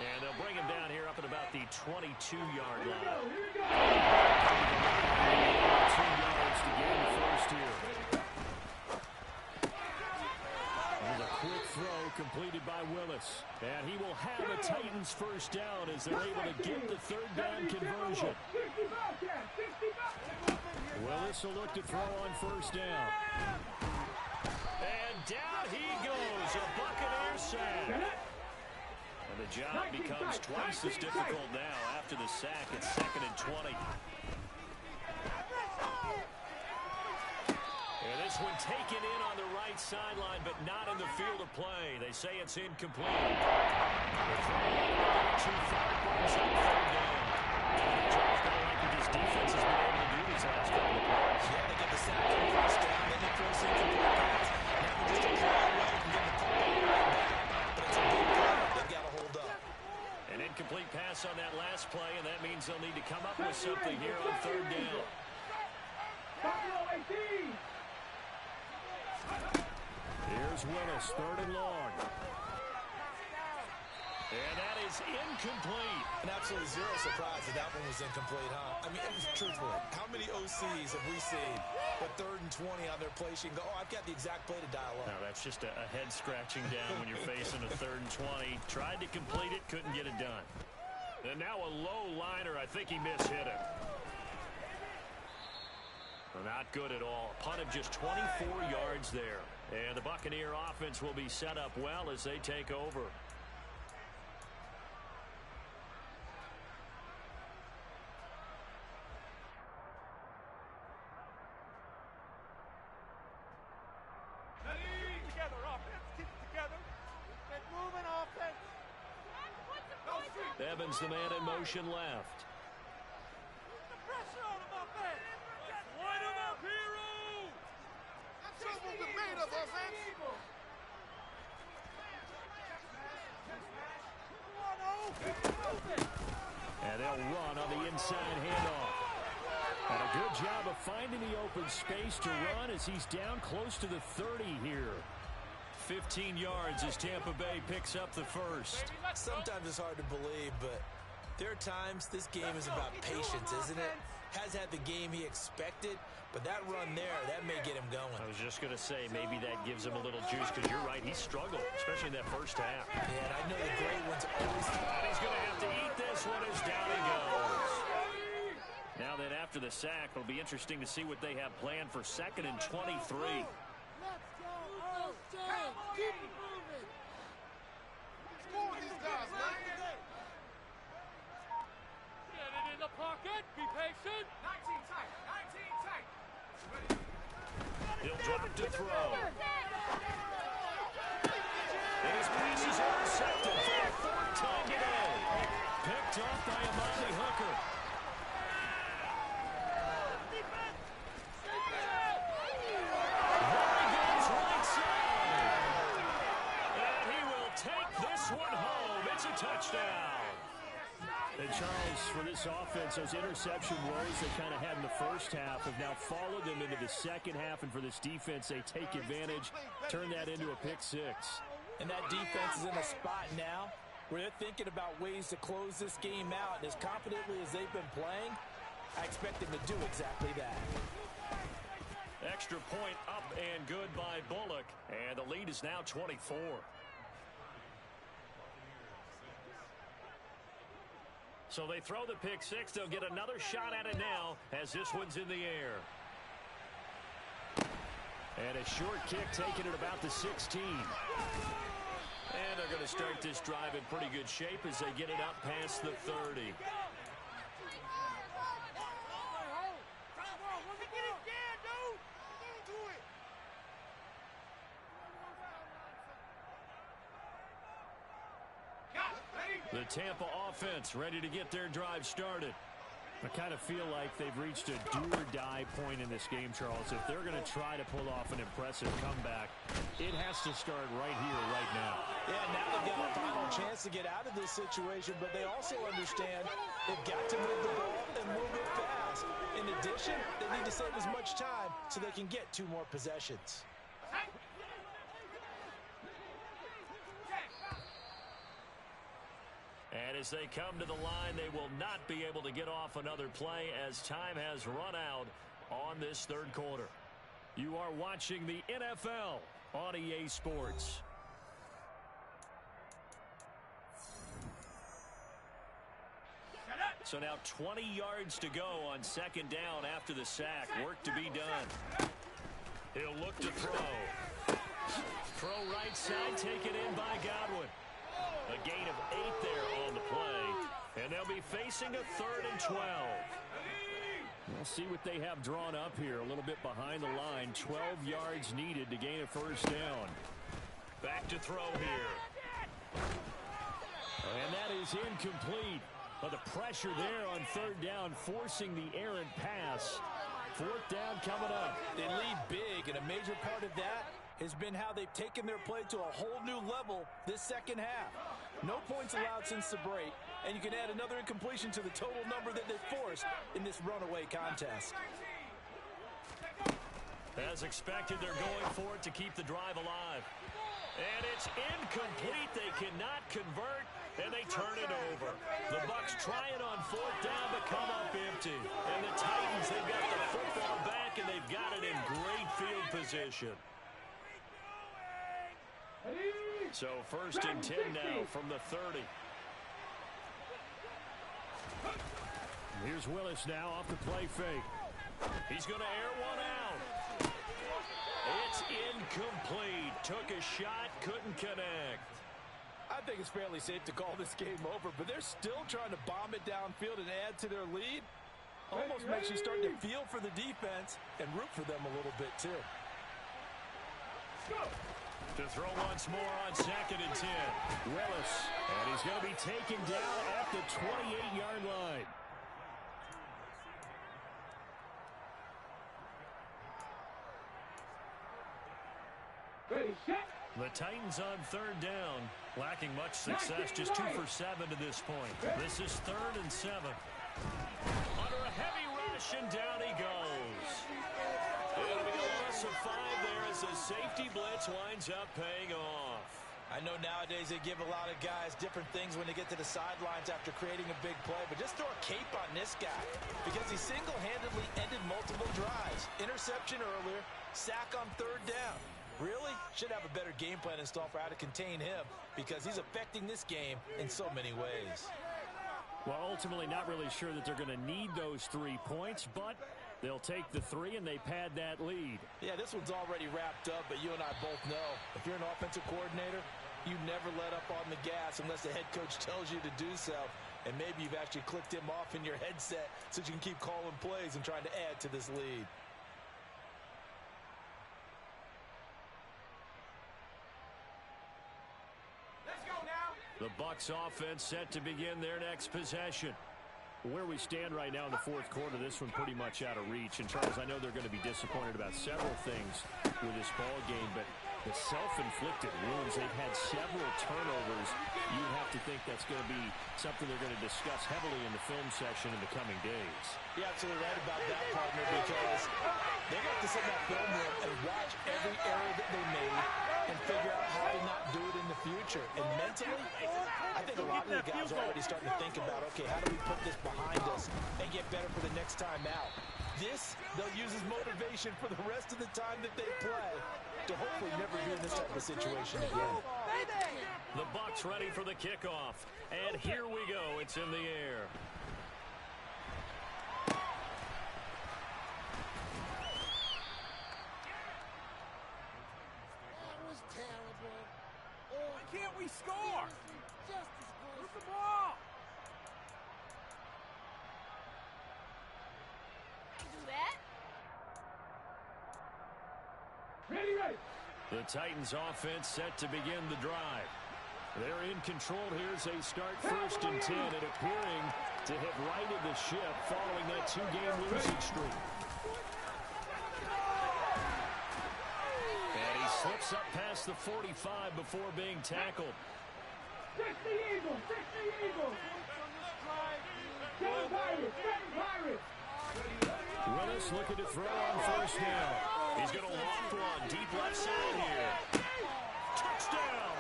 And they'll bring him down here up at about the 22-yard line. 2 yards to gain the first here. A quick throw completed by Willis. And he will have a Titans first down as they're able to get the third down conversion. Willis will look to throw on first down. And down he goes. A Buccaneer sack. And the job becomes twice as difficult now after the sack. It's 2nd and 20. And this one taken in on the right sideline, but not in the field of play. They say it's incomplete. The throw too far brings up third down. Charles, kind of like what this defense has been able to do these last couple of plays. Yeah, they get the sack on first down, then they throw some incomplete pass. Now they're just a play away from getting the football right back. But it's a big play they've got to hold up. An incomplete pass on that last play, and that means they'll need to come up with something here on third down. Here's Willis, 3rd and long. And that is incomplete. And absolutely zero surprise that one was incomplete, huh? I mean, truthfully, how many OCs have we seen with 3rd and 20 on their play sheet and go, oh, I've got the exact play to dial up? No, that's just a head scratching down when you're facing a 3rd and 20. Tried to complete it, couldn't get it done. And now a low liner. I think he mishit it. Not good at all. Punt of just 24 yards there. And the Buccaneer offense will be set up well as they take over. Together, offense. Keep it together. Get moving, offense. Evans, the man in motion left. The pressure on him up there. Line him up, hero. That's what we're made of, offense. And they'll run on the inside handoff. And a good job of finding the open space to run as he's down close to the 30 here. 15 yards as Tampa Bay picks up the first. Sometimes it's hard to believe, but there are times this game is about patience, isn't it? Has had the game he expected, but that run there, that may get him going. I was just going to say, maybe that gives him a little juice, because you're right, he struggled, especially in that first half. Yeah, and I know the great ones always... And he's going to have to eat this one as down he goes. Now then, after the sack, it'll be interesting to see what they have planned for 2nd and 23. Let's go, keep it moving. Score these guys, man. Get it in the pocket. Good. Be patient. 19 tight. 19 tight. He'll drop to throw. And his pass is intercepted for a fourth time today. Picked off by Amani Hooker. There he goes right side. And he will take this one home. It's a touchdown. And Charles, for this offense, those interception woes they kind of had in the first half have now followed them into the second half. And for this defense, they take advantage, turn that into a pick six. And that defense is in a spot now where they're thinking about ways to close this game out. And as confidently as they've been playing, I expect them to do exactly that. Extra point up and good by Bullock. And the lead is now 24. So they throw the pick six. They'll get another shot at it now as this one's in the air. And a short kick taken at about the 16. And they're going to start this drive in pretty good shape as they get it up past the 30. The Tampa offense ready to get their drive started. I kind of feel like they've reached a do-or-die point in this game, Charles. If they're going to try to pull off an impressive comeback, it has to start right here, right now. Yeah, now they've got a final chance to get out of this situation, but they also understand they've got to move the ball and move it fast. In addition, they need to save as much time so they can get 2 more possessions. And as they come to the line, they will not be able to get off another play as time has run out on this third quarter. You are watching the NFL on EA Sports. So now 20 yards to go on second down after the sack. Work to be done. He'll look to throw. Throw right side, taken in by Godwin. A gain of 8 there on the play. And they'll be facing a 3rd and 12. We'll see what they have drawn up here. A little bit behind the line. 12 yards needed to gain a first down. Back to throw here. And that is incomplete. But the pressure there on 3rd down, forcing the errant pass. 4th down coming up. They lead big, and a major part of that has been how they've taken their play to a whole new level this second half. No points allowed since the break, and you can add another incompletion to the total number that they forced in this runaway contest. As expected, they're going for it to keep the drive alive. And it's incomplete. They cannot convert, and they turn it over. The Bucs try it on 4th down, but come up empty. And the Titans, they've got the football back, and they've got it in great field position. So 1st and 10 now from the 30. Here's Willis now off the play fake. He's going to air one out. It's incomplete. Took a shot, couldn't connect. I think it's fairly safe to call this game over, but they're still trying to bomb it downfield and add to their lead. Almost makes you start to feel for the defense and root for them a little bit, too. To throw once more on 2nd and 10. Willis, and he's going to be taken down at the 28-yard line. The Titans on 3rd down, lacking much success, just 2 for 7 to this point. This is 3rd and 7. Under a heavy rush, and down he goes. It'll be a loss of 5 there as the safety blitz winds up paying off. I know nowadays they give a lot of guys different things when they get to the sidelines after creating a big play, but just throw a cape on this guy because he single-handedly ended multiple drives. Interception earlier, sack on 3rd down. Really? Should have a better game plan installed for how to contain him because he's affecting this game in so many ways. Well, ultimately not really sure that they're going to need those 3 points, but they'll take the 3 and they pad that lead. Yeah, this one's already wrapped up, but you and I both know if you're an offensive coordinator, you never let up on the gas unless the head coach tells you to do so. And maybe you've actually clicked him off in your headset so you can keep calling plays and trying to add to this lead. Let's go now. The Bucs offense set to begin their next possession. Where we stand right now in the fourth quarter, this one pretty much out of reach. And, Charles, I know they're going to be disappointed about several things with this ball game, but the self-inflicted wounds, they've had several turnovers. You have to think that's going to be something they're going to discuss heavily in the film session in the coming days. You're absolutely right about that, partner, because they're going to have to sit in that film room and watch every error that they made and figure out how to not do it in the future. And mentally, I think a lot of the guys are already starting to think about, okay, how do we put this behind us and get better for the next time out? This, they'll use as motivation for the rest of the time that they play to hopefully never be in this type of situation again. The Bucs ready for the kickoff. And here we go. It's in the air. That was terrible. Why can't we score? Just as close. Move the ball. The Titans offense set to begin the drive. They're in control here as they start 1st and 10 and appearing to have righted the ship following that 2-game losing streak. And he slips up past the 45 before being tackled. 60 Eagles, 60 Eagles. Seven Pirates, 7 Pirates. Willis looking to throw on 1st down. He's going to loft one deep left side here. Touchdown!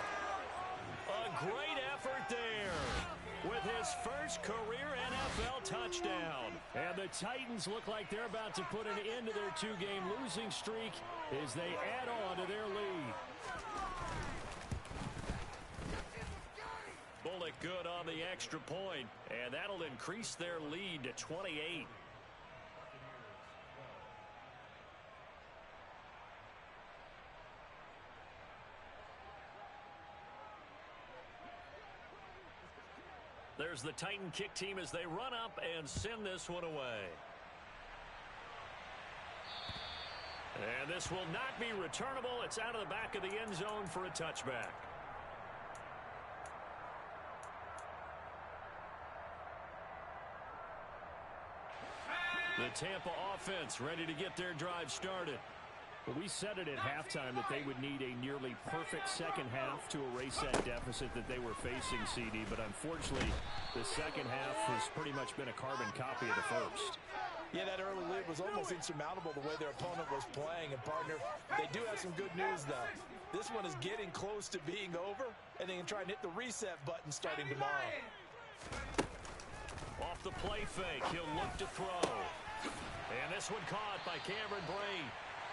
A great effort there with his first career NFL touchdown. And the Titans look like they're about to put an end to their 2-game losing streak as they add on to their lead. Bullock good on the extra point, and that'll increase their lead to 28. There's the Titan kick team as they run up and send this one away. And this will not be returnable. It's out of the back of the end zone for a touchback. The Tampa offense ready to get their drive started. Well, we said it at halftime that they would need a nearly perfect second half to erase that deficit that they were facing, CD. But unfortunately, the second half has pretty much been a carbon copy of the first. Yeah, that early lead was almost insurmountable the way their opponent was playing. And, partner, they do have some good news, though. This one is getting close to being over, and they can try and hit the reset button starting tomorrow. Off the play fake, he'll look to throw. And this one caught by Cameron Brain.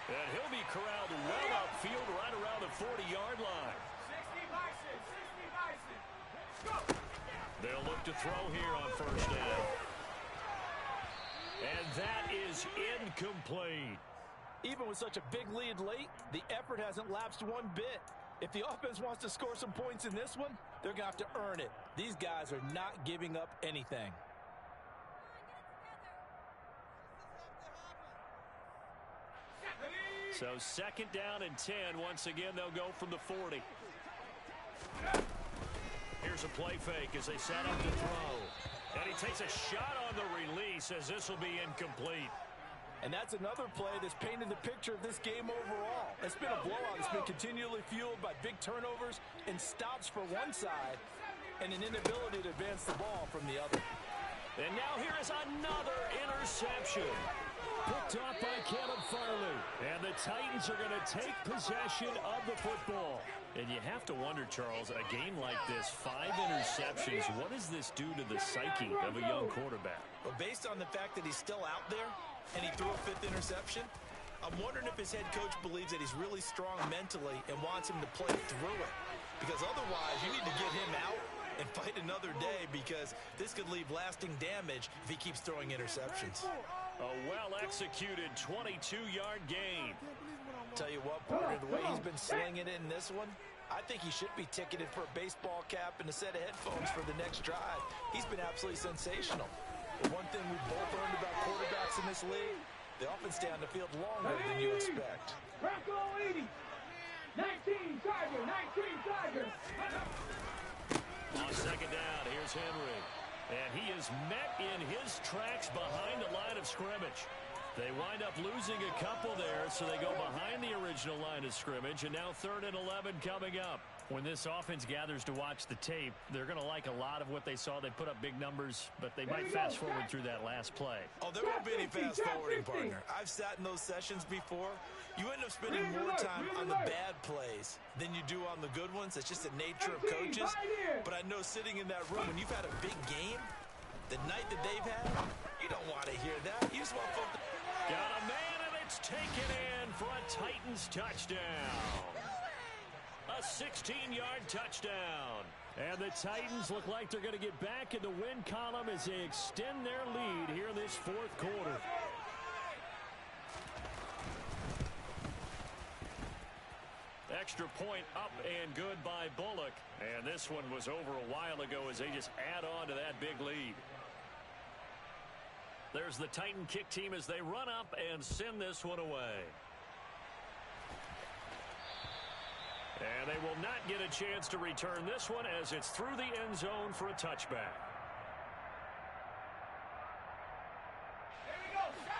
And he'll be corralled well upfield right around the 40-yard line. 60 Bison, 60 Bison. Go. They'll look to throw here on 1st down. And that is incomplete. Even with such a big lead late, the effort hasn't lapsed one bit. If the offense wants to score some points in this one, they're going to have to earn it. These guys are not giving up anything. So 2nd down and 10. Once again, they'll go from the 40. Here's a play fake as they set up to throw. And he takes a shot on the release as this will be incomplete. And that's another play that's painted the picture of this game overall. It's been a blowout. It's been continually fueled by big turnovers and stops for one side and an inability to advance the ball from the other. And now here is another interception. Picked off by Caleb Farley. And the Titans are going to take possession of the football. And you have to wonder, Charles, a game like this, 5 interceptions, what does this do to the psyche of a young quarterback? Well, based on the fact that he's still out there and he threw a 5th interception, I'm wondering if his head coach believes that he's really strong mentally and wants him to play through it. Because otherwise, you need to get him out and fight another day, because this could leave lasting damage if he keeps throwing interceptions. A well-executed 22-yard gain. Tell you what, partner, the way he's been slinging it in this one, I think he should be ticketed for a baseball cap and a set of headphones for the next drive. He's been absolutely sensational. But one thing we've both learned about quarterbacks in this league, they often stay on the field longer than you expect. Bronco 80. 19 Tiger. 19 Tiger. On second down, here's Henry. And he is met in his tracks behind the line of scrimmage. They wind up losing a couple there, so they go behind the original line of scrimmage, and now 3rd and 11 coming up. When this offense gathers to watch the tape, they're going to like a lot of what they saw. They put up big numbers, but they might fast forward through that last play. Oh, there won't be any fast forwarding, partner. I've sat in those sessions before. You end up spending more time on the bad plays than you do on the good ones. It's just the nature of coaches. But I know sitting in that room, when you've had a big game, the night that they've had, you don't want to hear that. You just want folks to... Got a man, and it's taken in for a Titans touchdown. A 16-yard touchdown. And the Titans look like they're going to get back in the win column as they extend their lead here in this 4th quarter. Extra point up and good by Bullock. And this one was over a while ago as they just add on to that big lead. There's the Titan kick team as they run up and send this one away. And they will not get a chance to return this one as it's through the end zone for a touchback.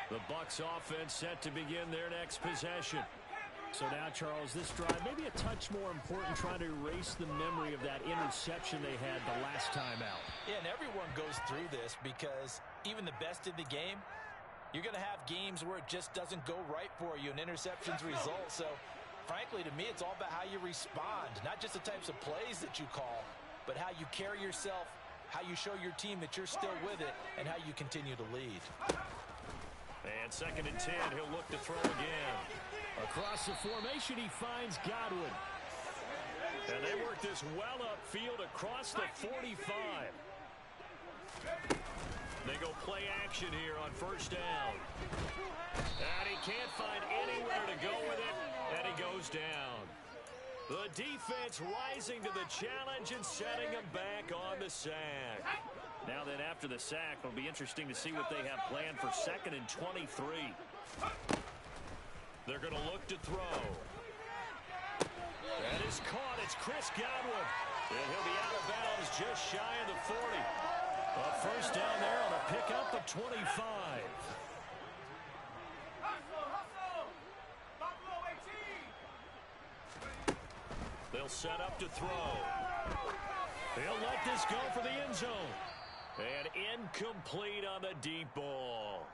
The Bucs offense set to begin their next possession. So now, Charles, this drive maybe a touch more important, trying to erase the memory of that interception they had the last time out. Yeah, and everyone goes through this because even the best in the game, you're going to have games where it just doesn't go right for you and interceptions result. So, frankly, to me, it's all about how you respond, not just the types of plays that you call, but how you carry yourself, how you show your team that you're still with it, and how you continue to lead. And 2nd and 10, he'll look to throw again. Across the formation, he finds Godwin. And they work this well upfield across the 45. They go play action here on 1st down. And he can't find anywhere to go with it, and he goes down. The defense rising to the challenge and setting him back on the sack. Now then, after the sack, it'll be interesting to see what they have planned for 2nd and 23. They're going to look to throw. That is caught. It's Chris Godwin. And he'll be out of bounds just shy of the 40. A 1st down there on a pickup of 25. They'll set up to throw. He'll let this go for the end zone. And incomplete on the deep ball.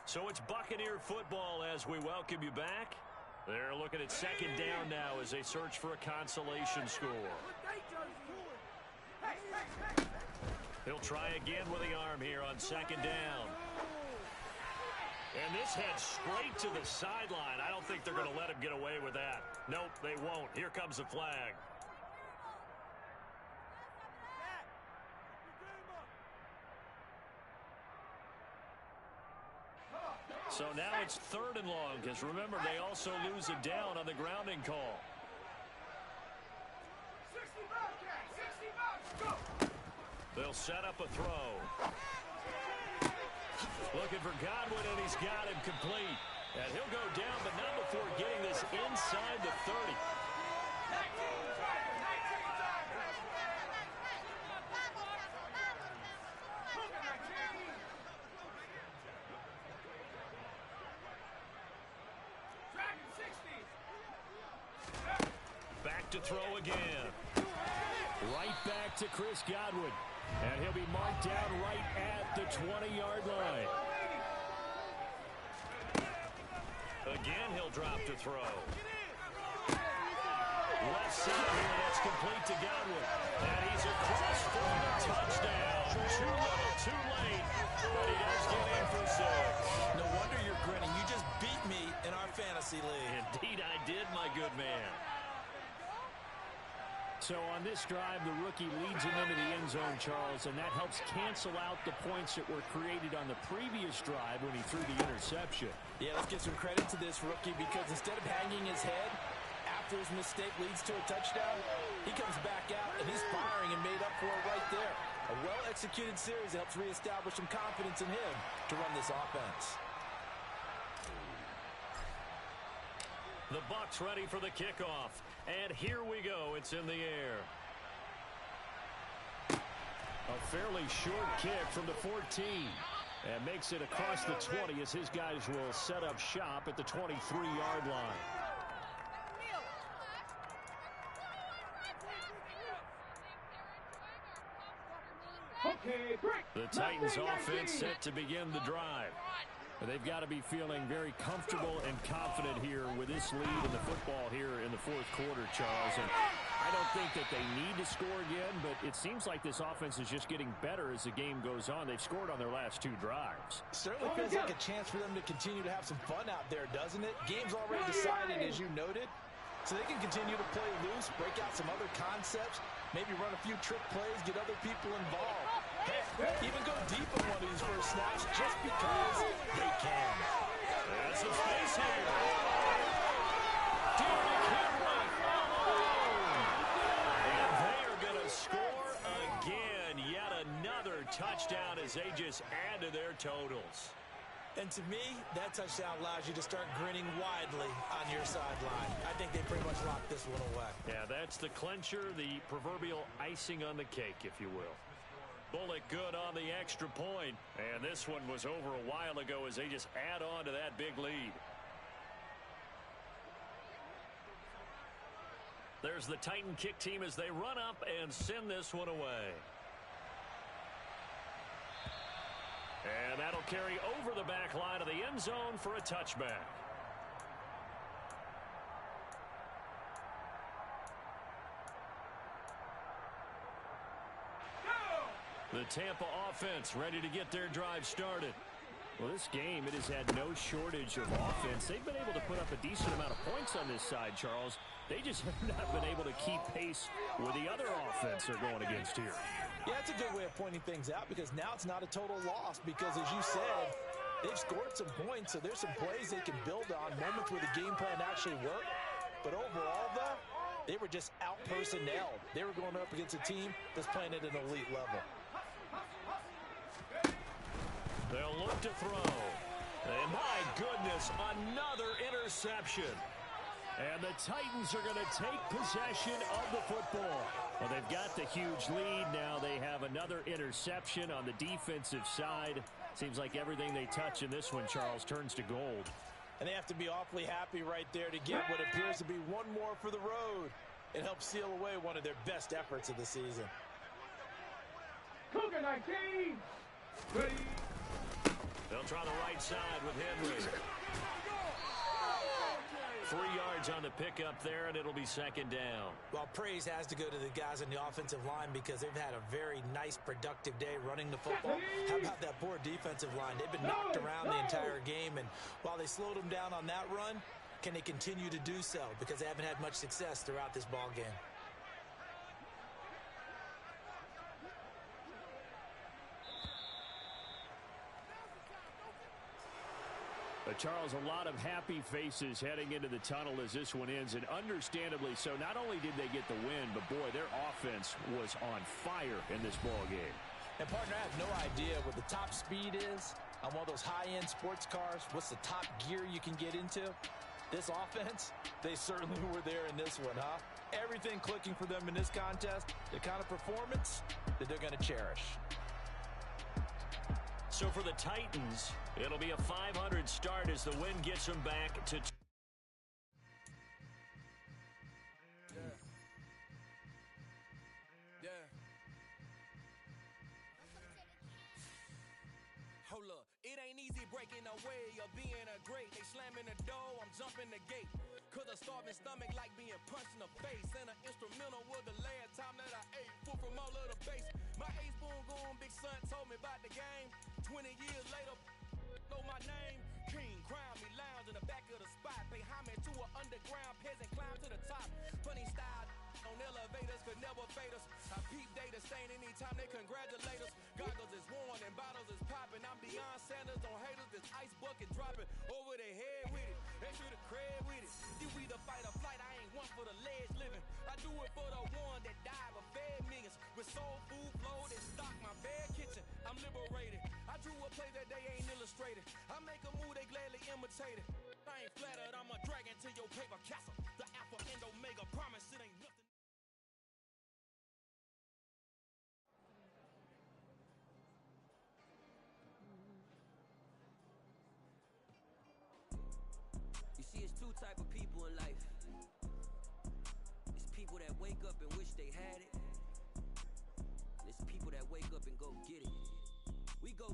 So it's Buccaneer football as we welcome you back. They're looking at 2nd down now as they search for a consolation score. He'll try again with the arm here on 2nd down. And this heads straight to the sideline. I don't think they're going to let him get away with that. Nope, they won't. Here comes the flag. So now it's 3rd and long, because remember, they also lose a down on the grounding call. They'll set up a throw. Looking for Godwin, and he's got him complete. And he'll go down, but not before getting this inside the 30. Back to throw again. Right back to Chris Godwin. And he'll be marked down right at the 20-yard line. Again, he'll drop to throw. Left side here, that's complete to Godwin. And he's across for the touchdown. Too little, too late. But he does get in for 6. No wonder you're grinning. You just beat me in our fantasy league. Indeed, I did, my good man. So on this drive, the rookie leads him into the end zone, Charles, and that helps cancel out the points that were created on the previous drive when he threw the interception. Yeah, let's give some credit to this rookie because instead of hanging his head, after his mistake leads to a touchdown, he comes back out, and he's firing and made up for it right there. A well-executed series helps reestablish some confidence in him to run this offense. The Bucs ready for the kickoff. And here we go. It's in the air. A fairly short kick from the 14. And makes it across the 20 as his guys will set up shop at the 23-yard line. The Titans offense set to begin the drive. They've got to be feeling very comfortable and confident here with this lead in the football here in the fourth quarter, Charles. And I don't think that they need to score again, but it seems like this offense is just getting better as the game goes on. They've scored on their last 2 drives. Certainly feels like a chance for them to continue to have some fun out there, doesn't it? Game's already decided, as you noted. So they can continue to play loose, break out some other concepts, maybe run a few trick plays, get other people involved. Heck, even go deep on one of these first snaps just because they can. That's some space here. Derrick Henry all alone. And they are going to score again. Yet another touchdown as they just add to their totals. And to me, that touchdown allows you to start grinning widely on your sideline. I think they pretty much locked this one away. Yeah, that's the clincher, the proverbial icing on the cake, if you will. Bullock good on the extra point. And this one was over a while ago as they just add on to that big lead. There's the Titan kick team as they run up and send this one away. And that'll carry over the back line of the end zone for a touchback. The Tampa offense ready to get their drive started. Well, this game, it has had no shortage of offense. They've been able to put up a decent amount of points on this side, Charles. They just have not been able to keep pace with the other offense they're going against here. Yeah, that's a good way of pointing things out because now it's not a total loss because, as you said, they've scored some points, so there's some plays they can build on, moments where the game plan actually worked. But overall, though, they were just out-personnelled. They were going up against a team that's playing at an elite level. They'll look to throw. And my goodness, another interception. And the Titans are going to take possession of the football. Well, they've got the huge lead. Now they have another interception on the defensive side. Seems like everything they touch in this one, Charles, turns to gold. And they have to be awfully happy right there to get what appears to be one more for the road. It helps seal away one of their best efforts of the season. Cougar 19. Ready. They'll try the right side with Henry. 3 yards on the pickup there, and it'll be second down. Well, praise has to go to the guys on the offensive line because they've had a very nice, productive day running the football. How about that poor defensive line? They've been knocked around the entire game, and while they slowed them down on that run, can they continue to do so? Because they haven't had much success throughout this ball game. Charles, a lot of happy faces heading into the tunnel as this one ends, and understandably so. Not only did they get the win, but boy, their offense was on fire in this ball game. And partner, I have no idea what the top speed is on one of those high-end sports cars. What's the top gear you can get into? This offense, they certainly were there in this one, huh? Everything clicking for them in this contest, the kind of performance that they're going to cherish. So for the Titans, it'll be a 500 start as the win gets them back to... Hold up, it ain't easy breaking away or being a great. They slamming the door, I'm jumping the gate. Cause a starving stomach like being punched in the face. And an instrumental was the last time that I ate food from all of the base. My ace boom goon, big son told me about the game. 20 years later, know my name. King, crown me, lounge in the back of the spot. Pay homage to an underground peasant, climb to the top. Funny style on elevators could never fade us. I peep data stain anytime they congratulate us. Goggles is worn and bottles is popping. I'm beyond Sanders on haters, this ice bucket dropping over their head with it. They should have cred with it. You either fight or flight, I ain't one for the ledge living. I do it for the one that died but fed millions. With soul food flow that stock my bare kitchen. I'm liberated. I drew a play that they ain't illustrated. I make a move they gladly imitate it. I ain't flattered, I'm a dragon to your paper castle. The alpha and omega promise it ain't nothing. You see, it's two type of people in life. It's people that wake up and wish they had it. And it's people that wake up and go get it. We go